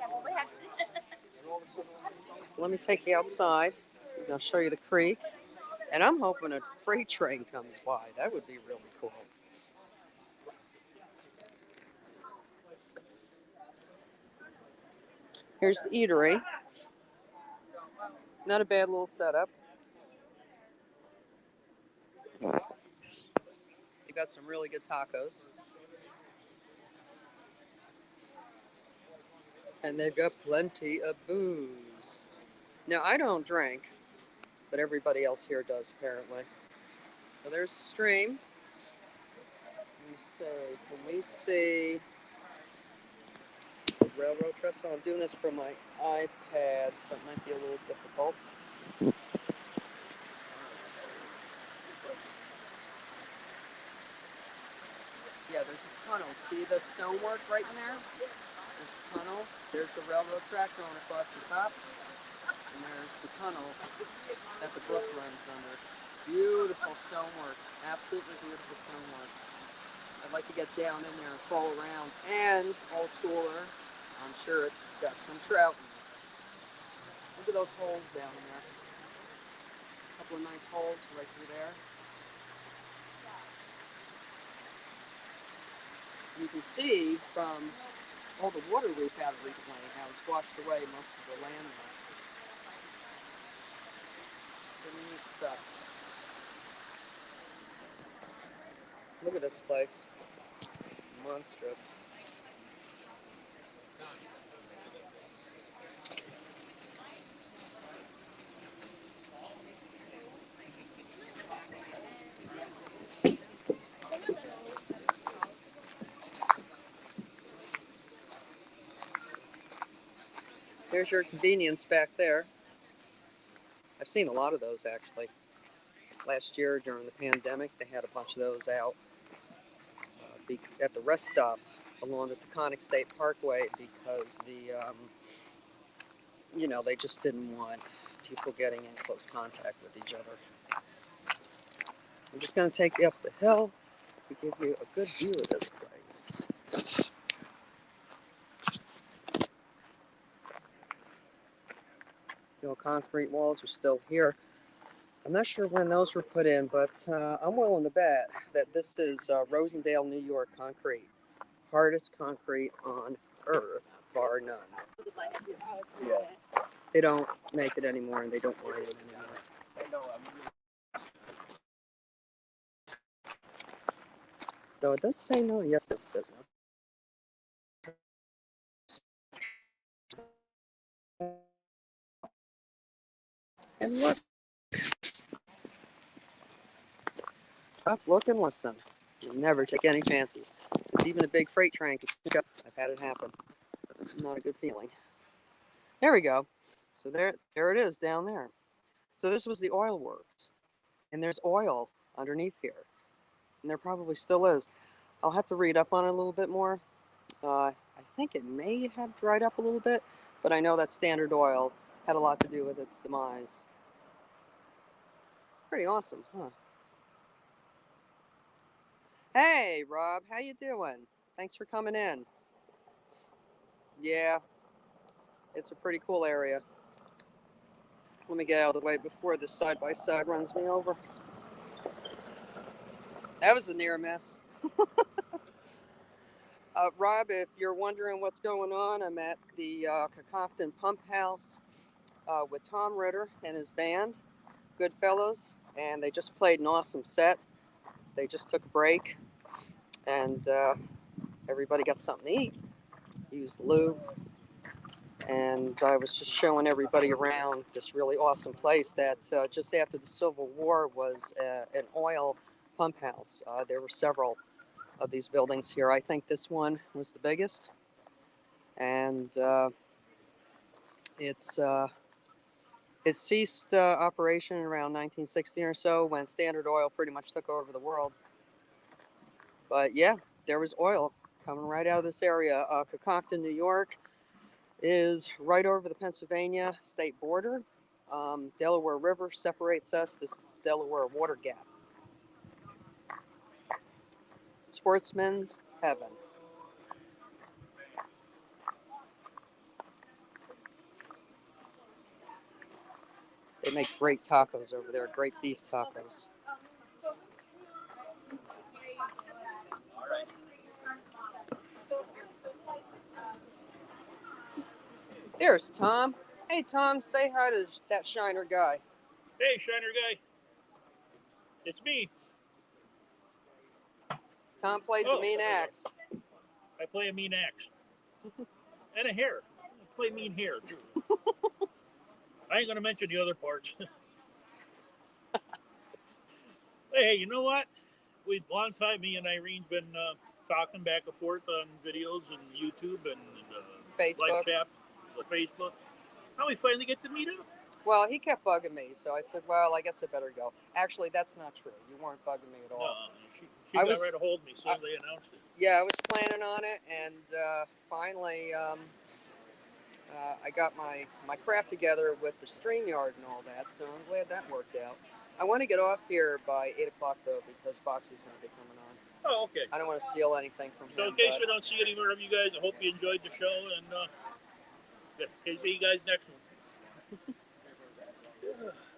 So let me take you outside, and I'll show you the creek. And I'm hoping a freight train comes by. That would be really cool. Here's the eatery. Not a bad little setup. You got some really good tacos. And they've got plenty of booze. Now, I don't drink, but everybody else here does, apparently. So there's the stream. Can we see the railroad trestle? I'm doing this from my iPad, so it might be a little difficult. Yeah, there's a tunnel. See the stonework right in there? There's a tunnel. There's the railroad track going across the top. And there's the tunnel that the brook runs under. Beautiful stonework. Absolutely beautiful stonework. I'd like to get down in there and crawl around. And, old schooler, I'm sure it's got some trout in it. Look at those holes down in there. A couple of nice holes right through there. You can see from all the water we've had recently how it's washed away most of the land there. Pretty neat stuff. Look at this place. Monstrous. There's your convenience back there. I've seen a lot of those actually. Last year during the pandemic, they had a bunch of those out at the rest stops along the Taconic State Parkway because they just didn't want people getting in close contact with each other. I'm just going to take you up the hill to give you a good view of this place. Concrete walls are still here. I'm not sure when those were put in, but I'm willing to bet that this is Rosendale, New York concrete. Hardest concrete on earth, bar none. Yeah. They don't make it anymore, and they don't line it anymore. Though it does say no. Yes, it says no. And look. Stop, look, and listen. You never take any chances. Because even a big freight train can pick up. I've had it happen. Not a good feeling. There we go. So there it is down there. So this was the oil works. And there's oil underneath here. And there probably still is. I'll have to read up on it a little bit more. I think it may have dried up a little bit, but I know that Standard Oil had a lot to do with its demise. Pretty awesome, huh? Hey, Rob, how you doing? Thanks for coming in. Yeah, it's a pretty cool area. Let me get out of the way before this side-by-side runs me over. That was a near miss. Rob, if you're wondering what's going on, I'm at the Cochecton Pump House with Tom Ritter and his band, Goodfellas, and they just played an awesome set. They just took a break, and everybody got something to eat. Used lube, and I was just showing everybody around this really awesome place that just after the Civil War was an oil pump house. There were several of these buildings here. I think this one was the biggest, and it's It ceased operation around 1916 or so when Standard Oil pretty much took over the world. But yeah, there was oil coming right out of this area. Cochecton, New York is right over the Pennsylvania state border. Delaware River separates us. This is Delaware Water Gap. Sportsman's heaven. They make great tacos over there, great beef tacos. There's Tom. Hey, Tom, say hi to that Shiner guy. Hey, Shiner guy. It's me. Tom plays a mean axe. I play a mean axe. And a hare. I play mean hare, too. I ain't going to mention the other parts. Hey, you know what? Long time, me and Irene's been talking back and forth on videos and YouTube and Facebook. live chat, the Facebook. Now we finally get to meet up. Well, he kept bugging me, so I said, well, I guess I better go. Actually, that's not true. You weren't bugging me at all. No, she got right a hold of me as soon as they announced it. Yeah, I was planning on it, and finally I got my crap together with the StreamYard and all that, so I'm glad that worked out. I want to get off here by 8 o'clock, though, because Foxy's going to be coming on. Oh, okay. I don't want to steal anything from him. So in case we don't see any more of you guys, I hope you enjoyed the show, and okay, see you guys next one.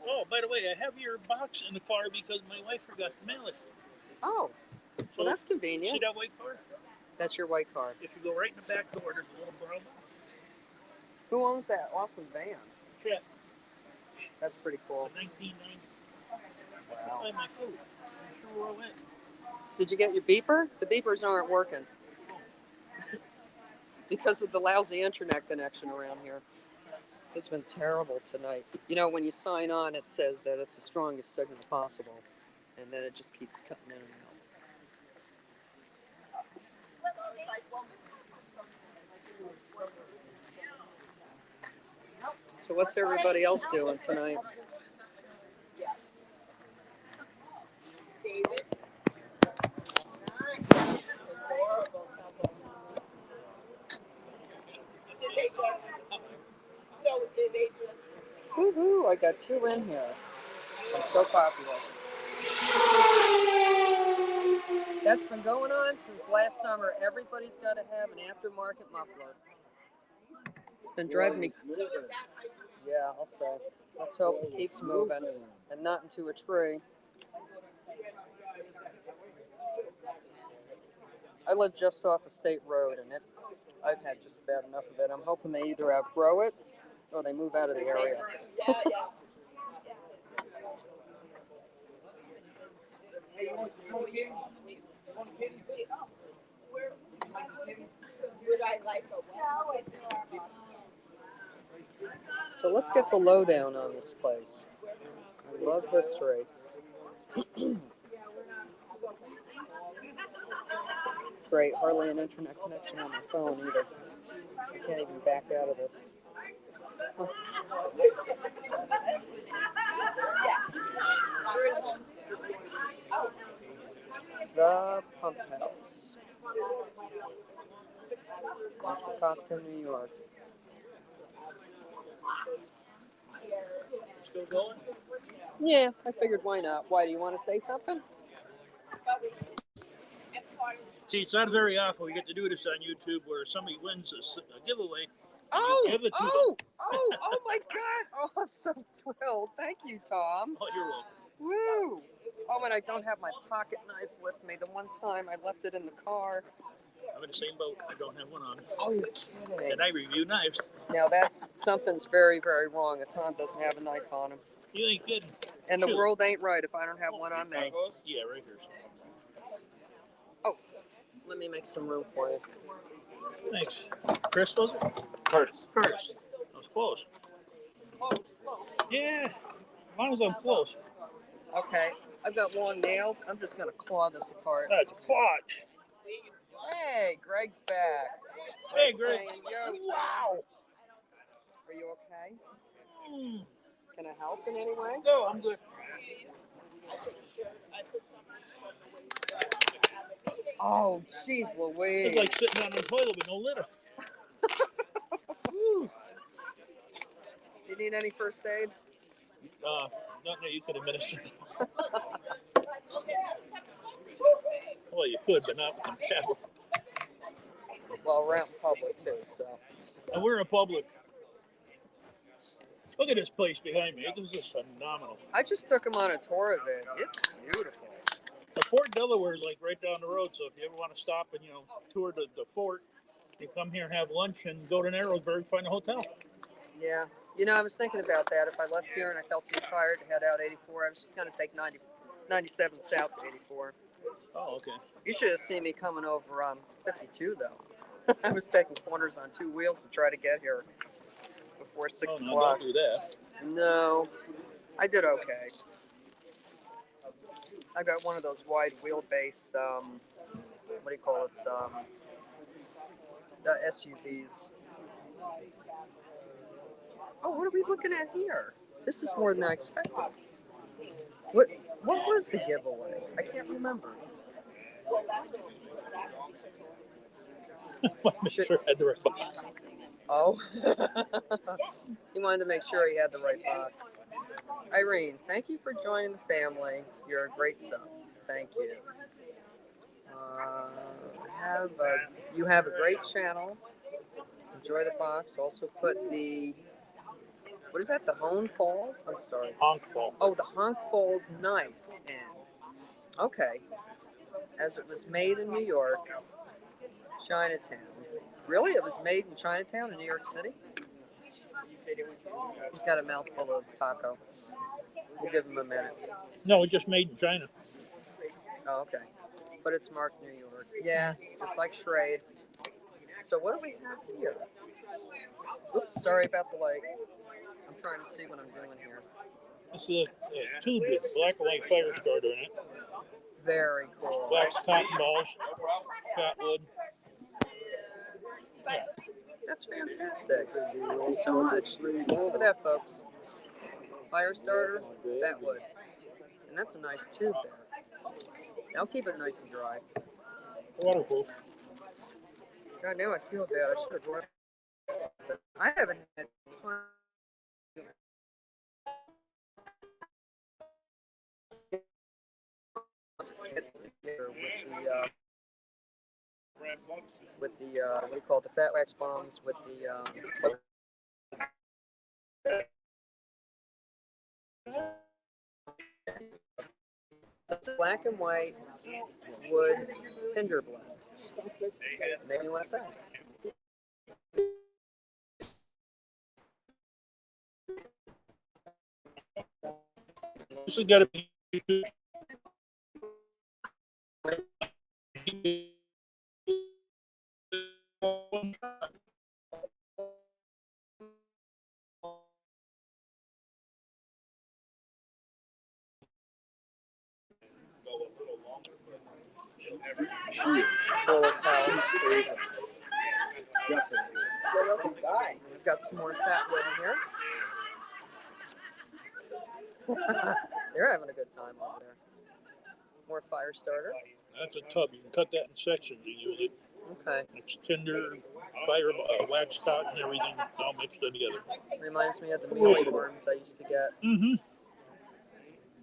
Oh, by the way, I have your box in the car because my wife forgot to mail it. Oh, so well, that's convenient. See that white car? That's your white car. If you go right in the back door, there's a little brown box. Who owns that awesome van? Chet. That's pretty cool. It's a 1990. Wow. I my food. I'm sure where I went. Did you get your beeper? The beepers aren't working. Because of the lousy internet connection around here. It's been terrible tonight. You know, when you sign on, it says that it's the strongest signal possible. And then it just keeps cutting in and out. So what's everybody else doing tonight? David. Woohoo! I got 2 in here. I'm so popular. That's been going on since last summer. Everybody's got to have an aftermarket muffler. It's been driving me. Yeah, I'll say. Let's hope it keeps moving and not into a tree. I live just off a state road, and I've had just about enough of it. I'm hoping they either outgrow it or they move out of the area. So let's get the lowdown on this place. I love history. Great, hardly an internet connection on my phone either. I can't even back out of this. Huh. The Pump House. Cochecton, New York. Still going? Yeah, I figured why not. Why, do you want to say something? See, it's not very often we get to do this on YouTube where somebody wins a giveaway. Oh, give it to them. Oh my God. Oh, I'm so thrilled. Thank you, Tom. Oh, you're welcome. Woo. Oh, and I don't have my pocket knife with me. The one time I left it in the car. I'm in the same boat. I don't have one on. Oh, you're kidding. And I review knives. Now, something's very, very wrong. If Tom doesn't have a knife on him. You ain't kidding. And the world ain't right if I don't have one on me. Yeah, right here. Oh, let me make some room for you. Thanks. Chris, was it? Curtis. That was close. Yeah, as long as I'm close. Okay, I've got long nails. I'm just going to claw this apart. That's a claw. Hey, Greg's back. Hey, Greg. Saying, yo, wow. Are you okay? Can I help in any way? No, I'm good. Oh, jeez, It's Louise. like sitting on the toilet with no lid. Woo. Do you need any first aid? Nothing that you could administer. Well, you could, but not on camera. Well, we're out in public too, so. And we're in public. Look at this place behind me. This is phenomenal. I just took him on a tour of it. It's beautiful. The Fort Delaware is like right down the road, so if you ever want to stop and tour the fort, you come here and have lunch and go to Narrowsburg, find a hotel. Yeah. I was thinking about that. If I left here and I felt too tired to head out 84, I was just going to take 97 south to 84. Oh, okay. You should have seen me coming over 52, though. I was taking corners on two wheels to try to get here before 6 no, o'clock. Don't do that. No, I did okay. I got one of those wide wheelbase, what do you call it? The SUVs. Oh, what are we looking at here? This is more than I expected. What was the giveaway? I can't remember. Make sure I had the right box. Oh. He wanted to make sure he had the right box. Irene, thank you for joining the family. You're a great son. Thank you. You have a great channel. Enjoy the box. Also put the, what is that, the Hone Falls? I'm sorry. Honk Falls. Oh, the Honk Falls knife in. Okay. As it was made in New York, Chinatown. Really? It was made in Chinatown in New York City? He's got a mouthful of taco. We'll give him a minute. No, it just made in China. Oh, okay. But it's marked New York. Yeah, just like Schrade. So what do we have here? Oops, sorry about the light. I'm trying to see what I'm doing here. This is a tube with black and white fire starter in it. Very cool. Wax cotton balls, fat wood. Yeah. That's fantastic. Thank you so much. Look at that, folks. Fire starter, fat wood. And that's a nice tube there. I'll keep it nice and dry. Waterproof. God, now I feel bad. I should have brought it. I haven't had time. With the what do you call it, the fat wax bombs, with the black and white wood tinder blend. Maybe you want to say. This has got to be. Cool as hell. We've got some more fat wood in here. They're having a good time over there. More fire starter. That's a tub. You can cut that in sections and use it. Okay. It's tinder, fire, wax cotton, everything all mixed in together. Reminds me of the mealy worms I used to get. Mm-hmm.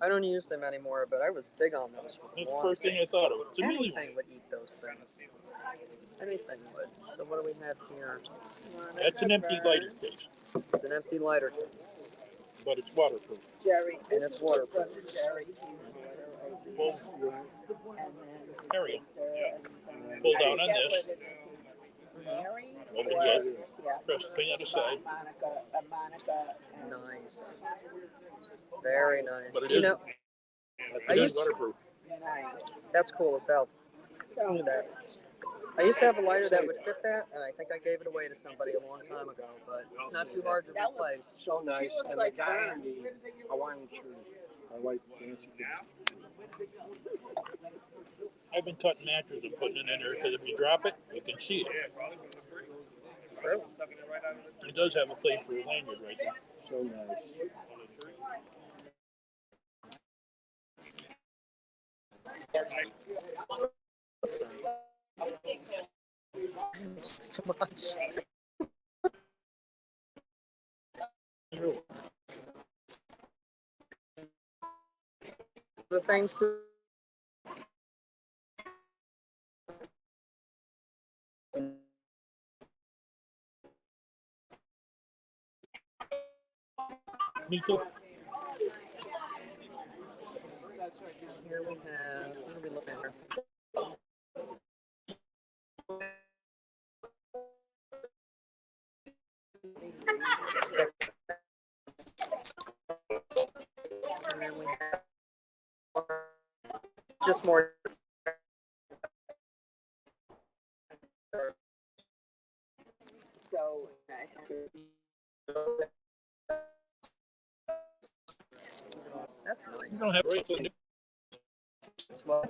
I don't use them anymore, but I was big on those. That's the first thing I thought of. It's a mealy Anything would eat those things. Anything would. So what do we have here? That's an empty lighter case. It's an empty lighter case. But it's waterproof. Jerry, And it's waterproof. Well, there we go. Pull down on this. Open it. Press the thing on the side. Nice. Very nice. But it You is, know, it is waterproof. that's cool as hell. Look at that. I used to have a lighter that would fit that, and I think I gave it away to somebody a long time ago, but it's not too hard to replace. So nice. And the guy in the Hawaiian shoes, I like fancy things. I've been cutting matches and putting it in there because if you drop it, you can see it. True. It does have a place for a lanyard right there. So nice. So much. The things to Me too. here we have. What are we looking at here? And then we have just more. So That's You nice. don't have right to As well.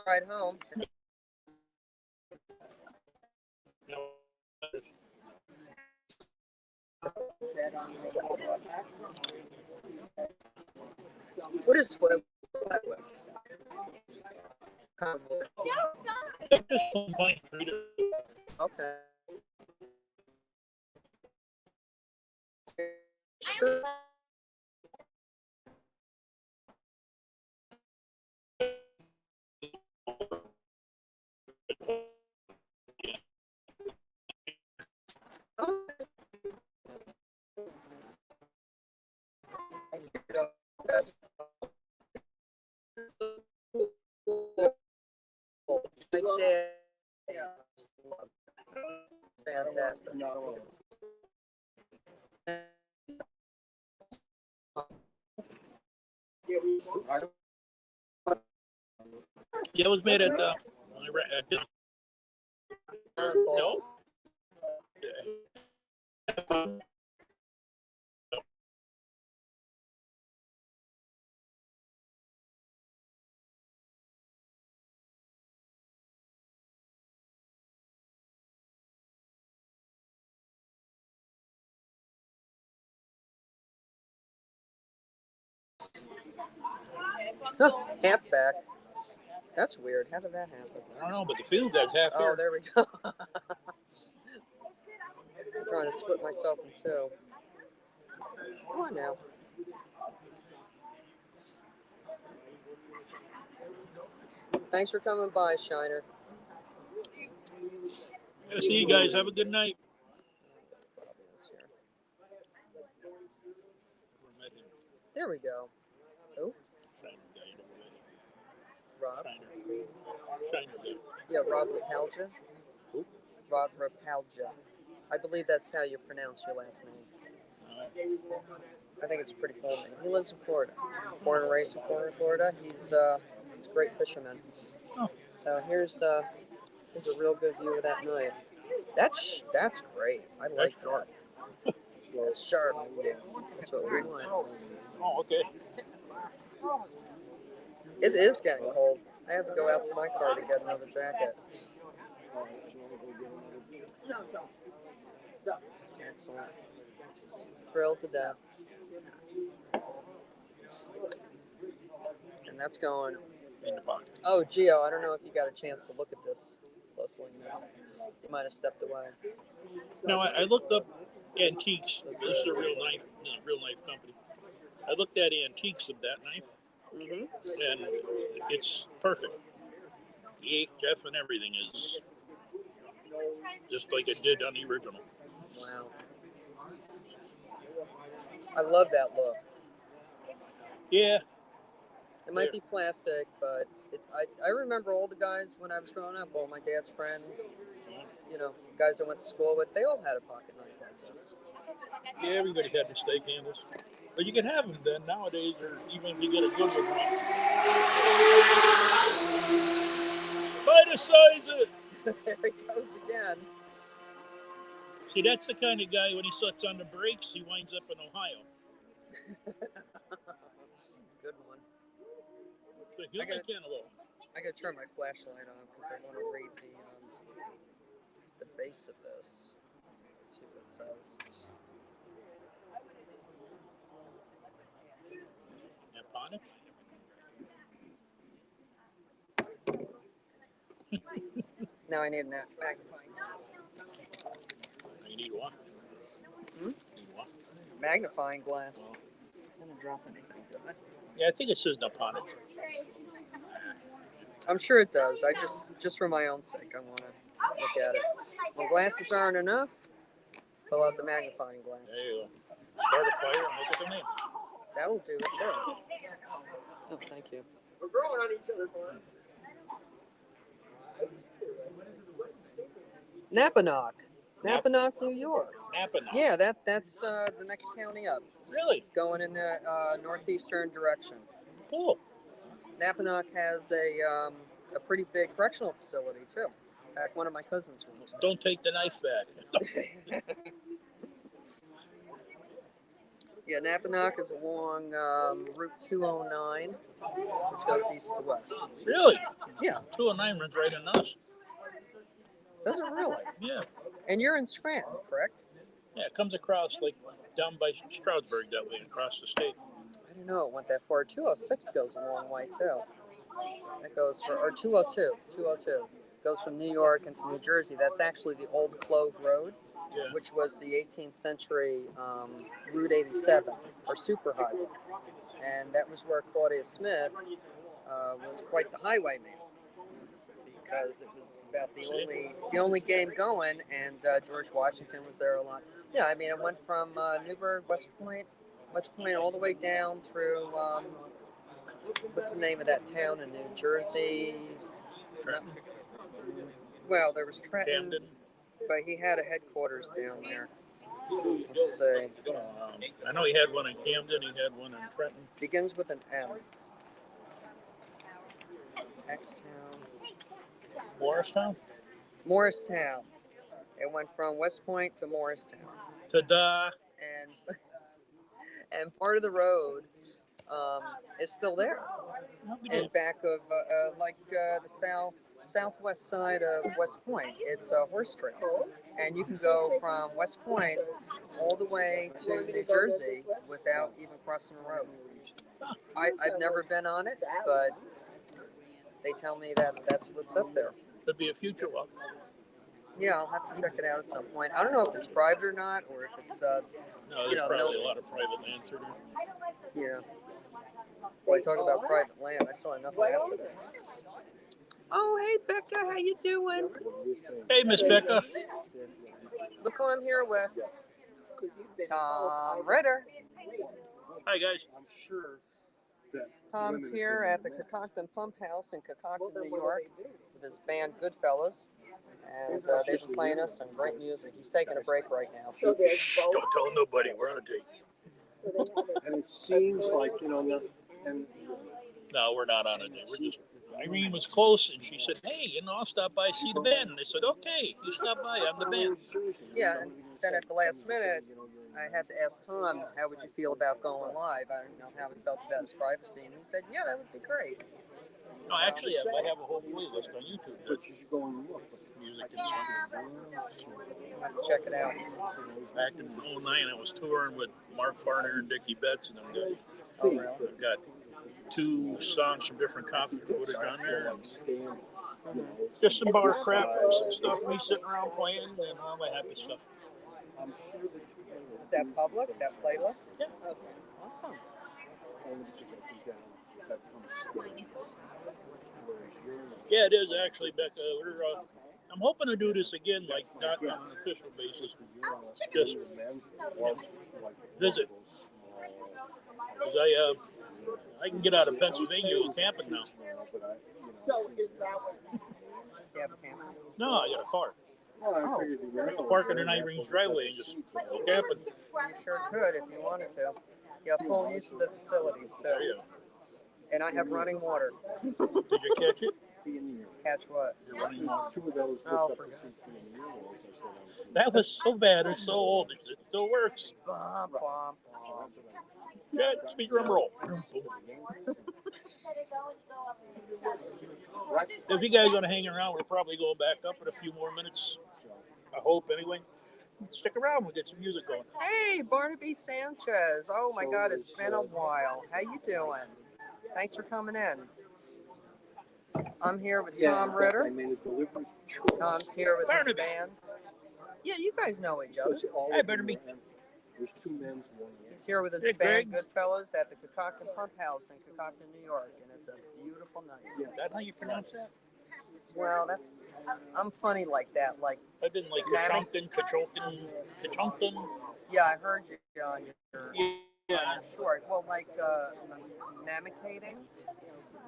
Right home. What is flip? just complain for you. Okay. My dad. Fantastic. Yeah, it was made at no. Halfback. That's weird. How did that happen? I don't know, but the field guy's half Oh, here. there we go. I'm trying to split myself in two. Come on now. Thanks for coming by, Shiner. Yeah, see you guys. Have a good night. There we go. Oh, Rob. Shiner guy. Yeah, Rob Rapalja. Who? Rob Rapalja. I believe that's how you pronounce your last name. I think it's a pretty cool name. He lives in Florida. Born and raised in Florida. He's a great fisherman. Oh. So here's a real good view of that knife. That's great. I like that. It's sharp. That's what we want. Oh, okay. It is getting cold. I have to go out to my car to get another jacket. Excellent. Thrilled to death. And that's going. Oh, Gio, I don't know if you got a chance to look at this closely enough. You might have stepped away. Now, I looked up antiques. This is a real knife company. I looked at antiques of that knife, and it's perfect. The HF and everything is just like it did on the original. Wow. I love that look. Yeah. It might be plastic, but I remember all the guys when I was growing up, all my dad's friends, you know, guys I went to school with, they all had a pocket knife like this. Yeah, everybody had the steak handles. But you can have them then nowadays, or even if you get a good one. Biticize it! There he goes again. See, that's the kind of guy, when he sits on the brakes, he winds up in Ohio. Good one. So he'll make cantaloupe. I gotta turn my flashlight on because I want to read the base of this. Let's see what it says. Now I need a magnifying glass. You need one. Hmm? Need one. Magnifying glass. I'm gonna drop anything, do I? Yeah, I think it says upon it. I'm sure it does. I just for my own sake, I want to look at it. When glasses aren't enough, pull out the magnifying glass. There you go. Start a fire and look at the name. That'll do it too. Oh, thank you. We're growing on each other, Laura. Napanoch, New York. Napanoch. Yeah, that's the next county up. Really? Going in the northeastern direction. Cool. Napanoch has a pretty big correctional facility too. In fact, one of my cousins works there. Don't take the knife back. Yeah, Napanoch is along Route 209, which goes east to west. Really? Yeah. 209 runs right in us. Does it really? Yeah. And you're in Scranton, correct? Yeah, it comes across like down by Stroudsburg that way, across the state. I didn't know it went that far. 206 goes a long way too. That goes for, or 202 goes from New York into New Jersey. That's actually the old Clove Road, Yeah. which was the 18th century Route 87 or superhighway, and that was where Claudia Smith was quite the highwayman because it was about the only game going, and George Washington was there a lot. Yeah, I mean it went from Newburgh, West Point all the way down through what's the name of that town in New Jersey? Trenton. Well, there was Trenton, Camden. but he had a headquarters down there. Let's see. I know he had one in Camden. He had one in Trenton. Begins with an M. X-Town. Morristown? Morristown. It went from West Point to Morristown. Ta-da! And part of the road is still there. And back of the southwest side of West Point, it's a horse trail, and you can go from West Point all the way to New Jersey without even crossing the road. I've never been on it, but they tell me that's what's up there. Could be a future walk. Yeah, I'll have to check it out at some point. I don't know if it's private or not, or if it's no, there's probably a lot of private land through there. Yeah. Boy, talk about private land. I saw enough of that today. Oh, hey, Becca, how you doing? Hey, Miss Becca. Look who I'm here with. Tom Ritter. Hi, guys. I'm sure that Tom's here at the Cochecton Pump House in Cochecton, New York, with his band Goodfellas, and they've been playing us some great music. He's taking a break right now. Shh, don't tell nobody. We're on a date. and it seems like, and No, we're not on a date. We're just. Irene was close, and she said, "Hey, I'll stop by see the band." And they said, "Okay, you stop by. I'm the band." Yeah, and then at the last minute, I had to ask Tom, how would you feel about going live? I don't know how he felt about his privacy, and he said, yeah, that would be great. No, actually, I have a whole playlist on YouTube. but you should go and look. Music and stuff. I'll have to check it out. Back in 2009, I was touring with Mark Farner and Dickie Betts and them guys. Oh, really? I've got 2 songs from different concert footage on there. Just some bar crap, some stuff, me sitting around playing, and all my happy stuff. I'm sure that Is that public, that playlist? Yeah. Awesome. Yeah, it is actually, Becca. I'm hoping to do this again, like not on an official basis. Just visit. Because I can get out of Pennsylvania with camping now. So is that what? You have a camera? No, I got a car. Oh, Park in an Irene's driveway and just go camping. you sure could if you wanted to. You have full use of the facilities, There too. you go. And I have running water. Did you catch it? Catch what? You're running water. Oh, for God's sakes. That was so bad. It's so old. It still works. Bum, bum, bum. Yeah, give me drum roll. If you guys are going to hang around, we're probably going back up in a few more minutes. I hope, anyway. Stick around. We'll get some music going. Hey, Barnaby Sanchez. Oh, my God, it's been a while. How you doing? Thanks for coming in. I'm here with Yeah, Tom in fact, I Ritter. made a deliberate choice. Tom's here with his Barnaby. band. Yeah, you guys know each other. Because all Hi, of them Barnaby. were empty. There's 2 men's, 1 woman. He's here with his Hey, band Greg. Goodfellas at the Cochecton Pump House in Cochecton, New York, and it's a beautiful night. Yeah. Is that how you pronounce that? Well, I'm funny like that. Like, I've been like Mammy. Cochecton. yeah, I heard you on your Yeah. short. Well, like Mammicating,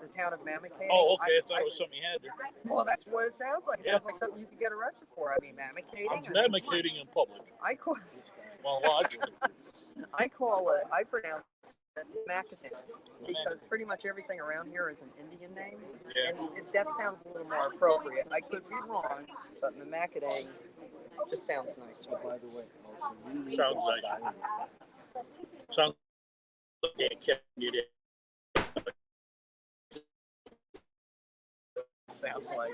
the town of Mammicating. Oh, okay. I thought it was something you had there. Well, that's what it sounds like. It Yeah. sounds like something you could get arrested for. I mean, Mammicating. I'm mammicating in public. I call Well, logically. I pronounce it Macatan because pretty much everything around here is an Indian name, Yeah. and that sounds a little more appropriate. I could be wrong, but Macatan just sounds nicer. By the way, Sounds nice. Sounds like they can't get it. Sounds like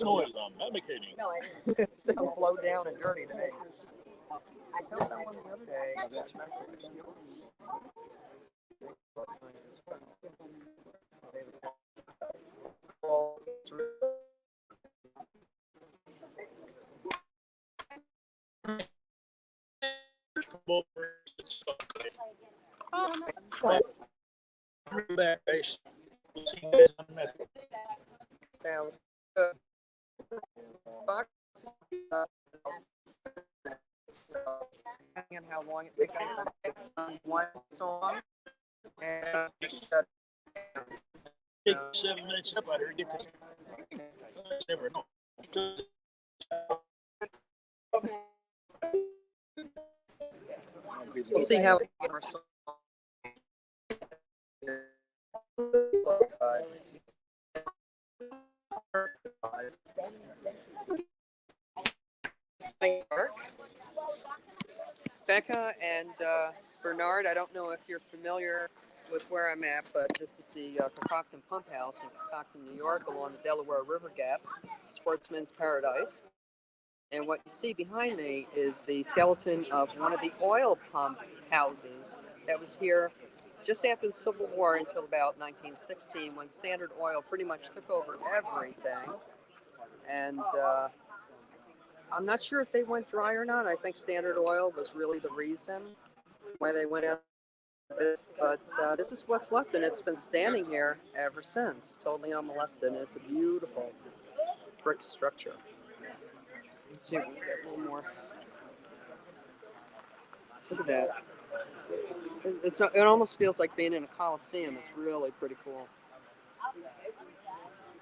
Noise. I'm mammicating. it sounds low down and dirty to me. I saw someone the other day. Well, it's really Come over. Back, guys. We'll see you guys on the next one. sounds good. Box, so, depending on how long it takes on one song, and shut Take 7 minutes up out here to get to. Never know. we'll see how we get our song. Becca and Bernard, I don't know if you're familiar with where I'm at, but this is the Cochecton Pump House in Cochecton, New York, along the Delaware River Gap, Sportsman's Paradise. And what you see behind me is the skeleton of one of the oil pump houses that was here just after the Civil War until about 1916, when Standard Oil pretty much took over everything. And I'm not sure if they went dry or not. I think Standard Oil was really the reason why they went out of this. But this is what's left, and it's been standing here ever since, totally unmolested. And it's a beautiful brick structure. Let's see if we can get a little more. Look at that. It almost feels like being in a coliseum. It's really pretty cool.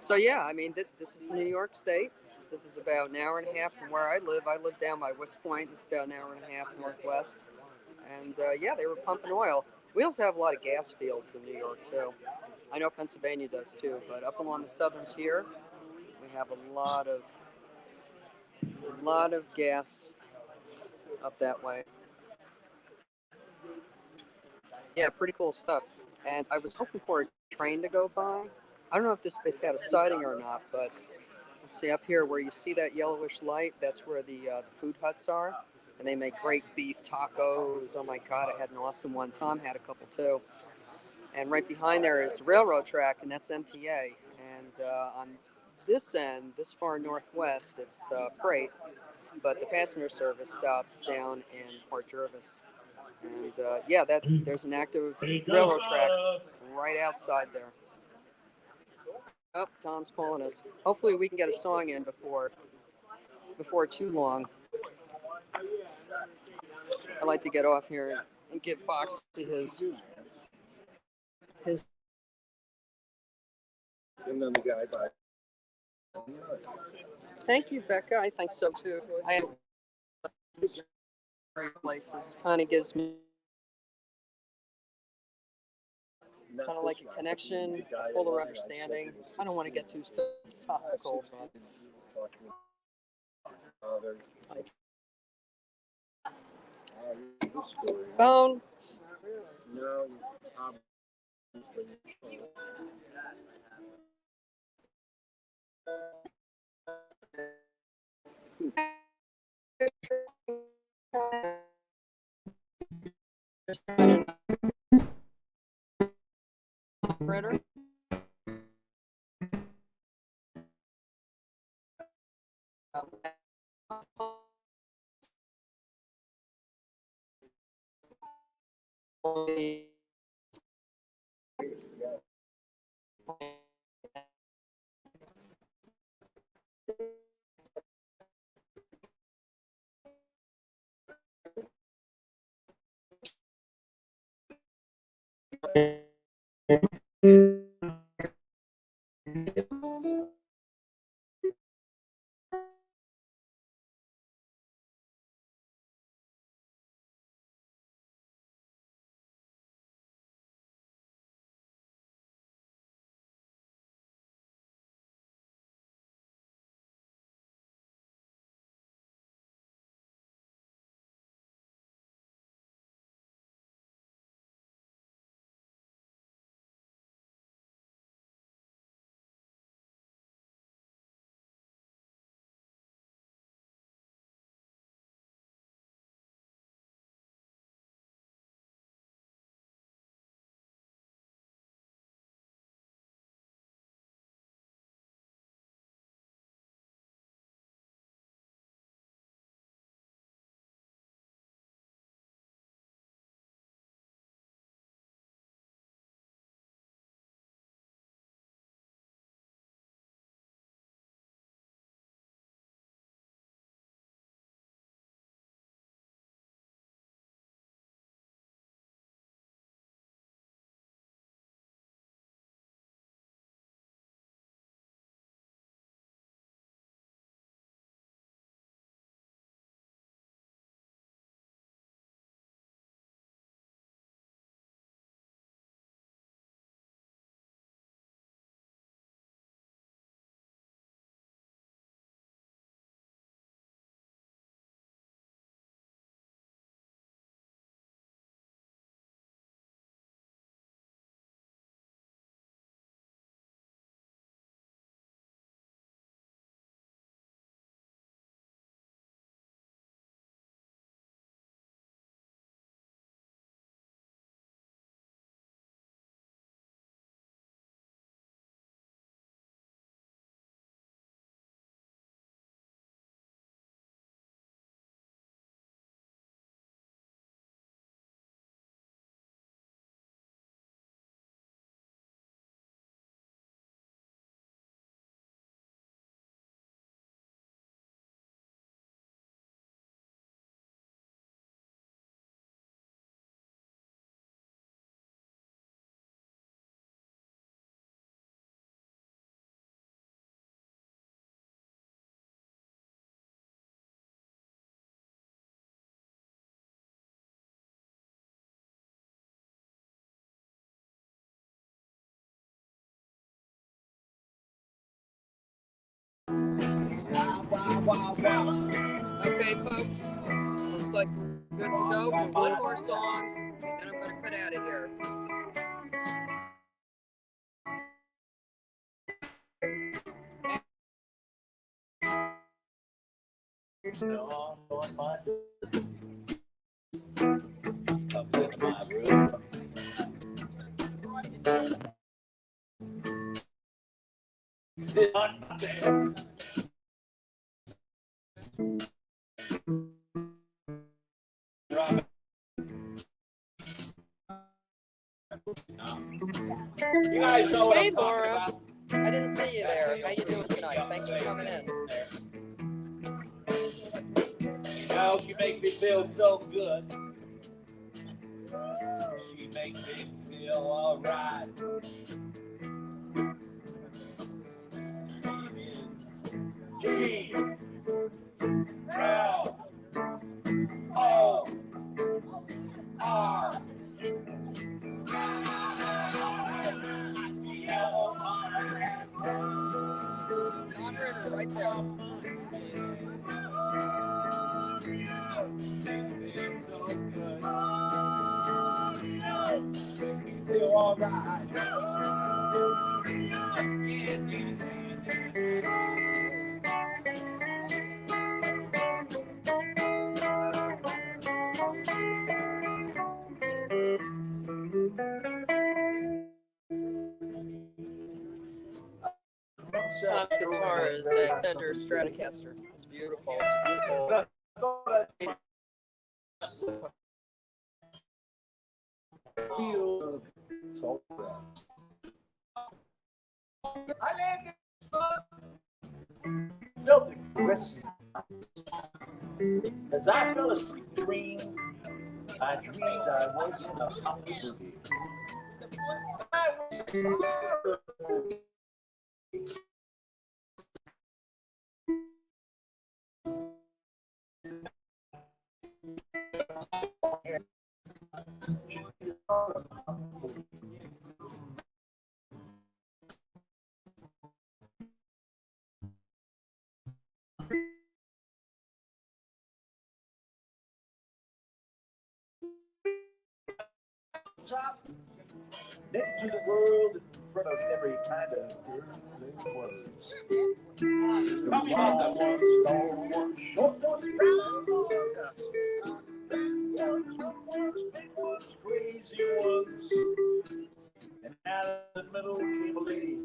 So yeah, I mean, this is New York State. This is about an hour and a half from where I live. I live down by West Point. It's about an hour and a half northwest. And yeah, they were pumping oil. We also have a lot of gas fields in New York too. I know Pennsylvania does too, but up along the southern tier, we have a lot of gas up that way. Yeah, pretty cool stuff. And I was hoping for a train to go by. I don't know if this place had a siding or not, but let's see up here where you see that yellowish light, that's where the food huts are. And they make great beef tacos. Oh my God, I had an awesome one. Tom had a couple too. And right behind there is the railroad track, and that's MTA. And on this end, this far northwest, it's freight, but the passenger service stops down in Port Jervis. And yeah, there's an active railroad track right outside there. Oh, Tom's calling us. Hopefully we can get a song in before too long. I like to get off here and give Box to his. And then the guy died. Thank you, Becca. I think so too. I have places. Kind of gives me kind of like a connection, a fuller understanding. I don't want to get too philosophical, but Bone. No, Ritter. Okay, folks, looks like we're good to go for one more song, and then I'm going to cut out of here. Sit on my bed. You guys know what Hey, I'm talking Laura. about. I didn't see you there. How you doing tonight? Thanks for coming in. You know, she makes me feel so good. She makes me feel alright. G L O R. Tom Ritter, right there. So good. Feel alright. Tom's guitar is a Fender Stratocaster. It's beautiful. It's beautiful. field of tall grass. I landed in the sun, felt the caress. As I fell asleep dreamed, I dreamed I was in a hummingbird. I was top, naked to the world in front of every kind of girl there was. Tell me about that one tall, one short, one brown, ones, big ones, crazy ones. And out of the middle came a lady.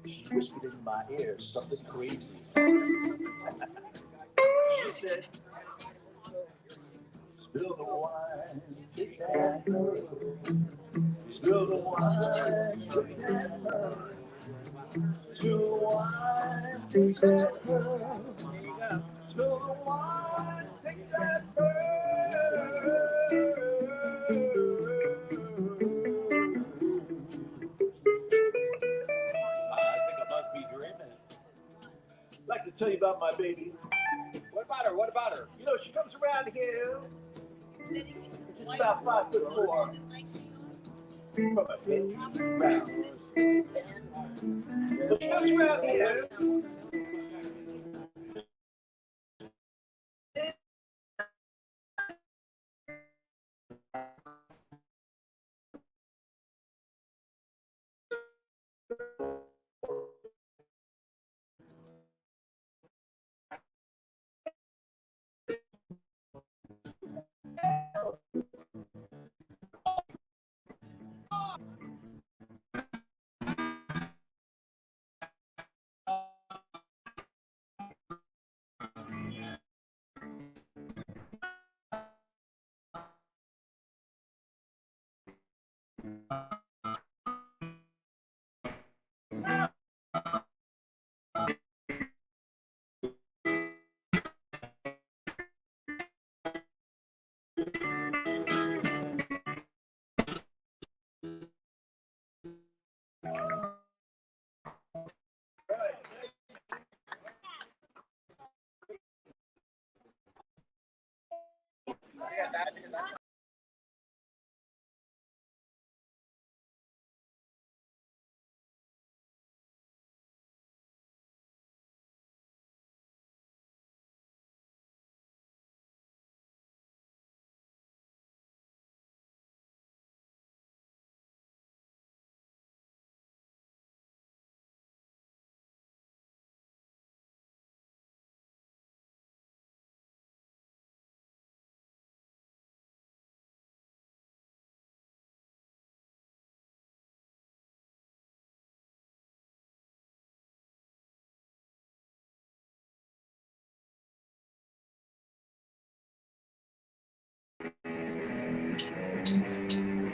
She whispered in my ear something crazy. She said, spill the wine, take that girl. Spill the wine, take that girl. Spill the wine, take that girl. Spill the wine, take that girl. I think I must be dreaming. I'd like to tell you about my baby. What about her? What about her? You know, she comes around here. She's about 5'4". From a head round. But she comes around here.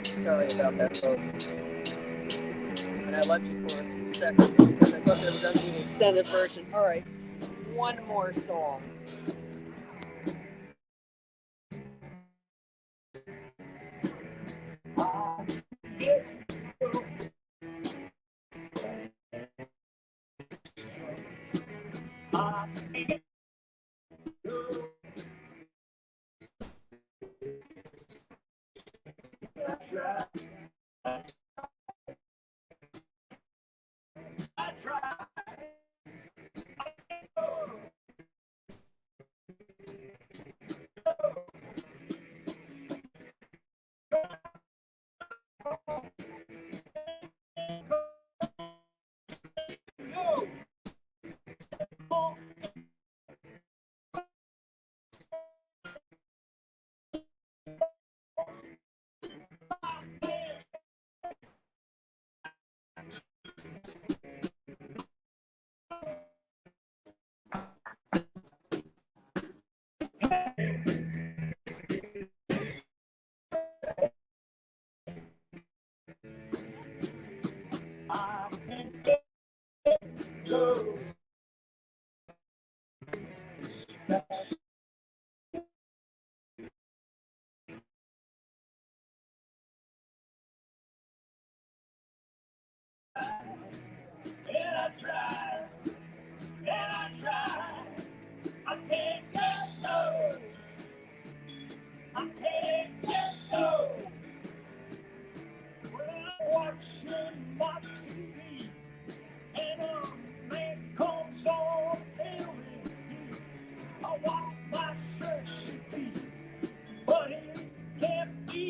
Sorry about that, folks. And I left you for seconds because I thought they were going to be the extended version. All right, one more song.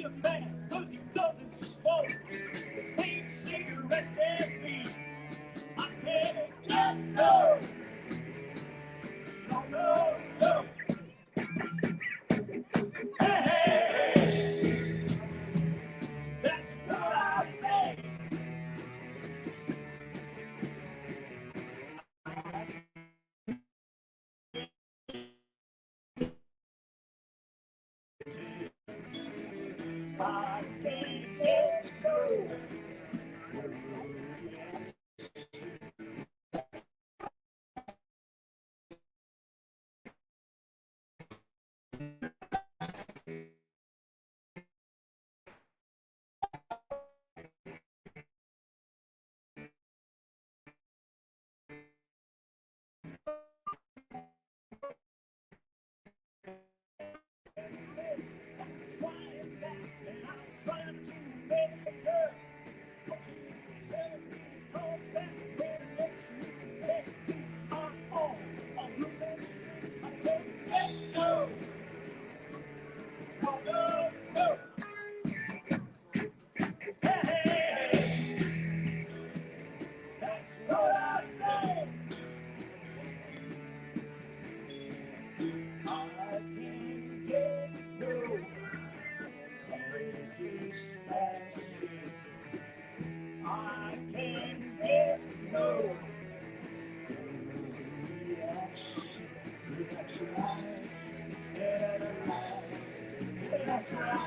a man, 'cause he doesn't smoke the same cigarette as me. I can't get no, no, no, no. Hey, that's what I say. I can't get no. Trying back and I'm trying to make some girl. But she's telling me to come back when next week. Let's see, I'm on a losing streak. I can't get no, no, no, no. Hey, that's what I say. I can't get no satisfaction. I can't get no reaction. That's right. And I try.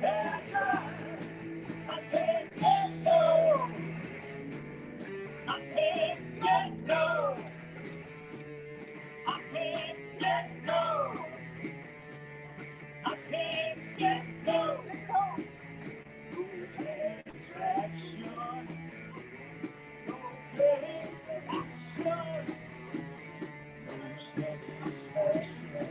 And I try. I can't get no. I can't get no. I can't get no. I can't get no satisfaction. No satisfaction. No satisfaction.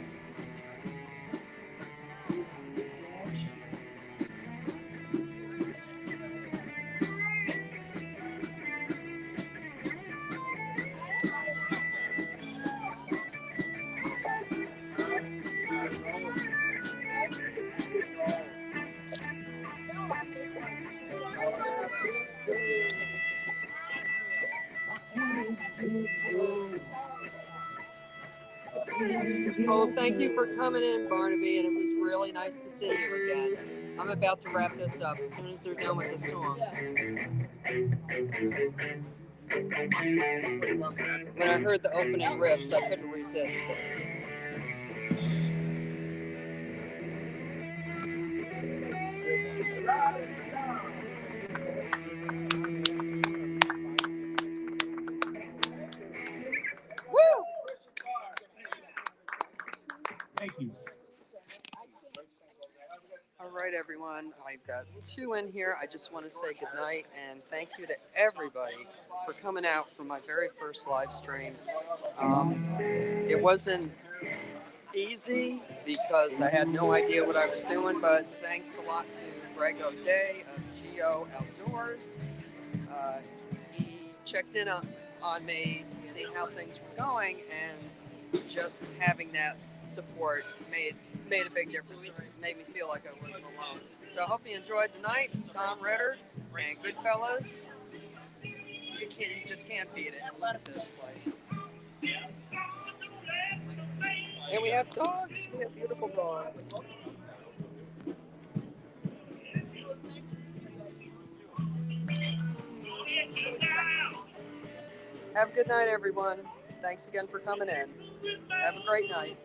Oh, thank you for coming in, Barnaby, and it was really nice to see you again. I'm about to wrap this up as soon as they're done with the song. When I heard the opening riffs, I couldn't resist this. Woo! Thank you. All right, everyone. I've got 2 in here. I just want to say goodnight and thank you to everybody for coming out for my very first live stream. It wasn't easy because I had no idea what I was doing, but thanks a lot to Greg O'Day of Geo Outdoors. He checked in on me to see how things were going, and just having that support made a big difference. It made me feel like I wasn't alone. So I hope you enjoyed the night. Tom Ritter and Goodfellas. You just can't beat it. Look at this place. And we have dogs. We have beautiful dogs. Have a good night, everyone. Thanks again for coming in. Have a great night.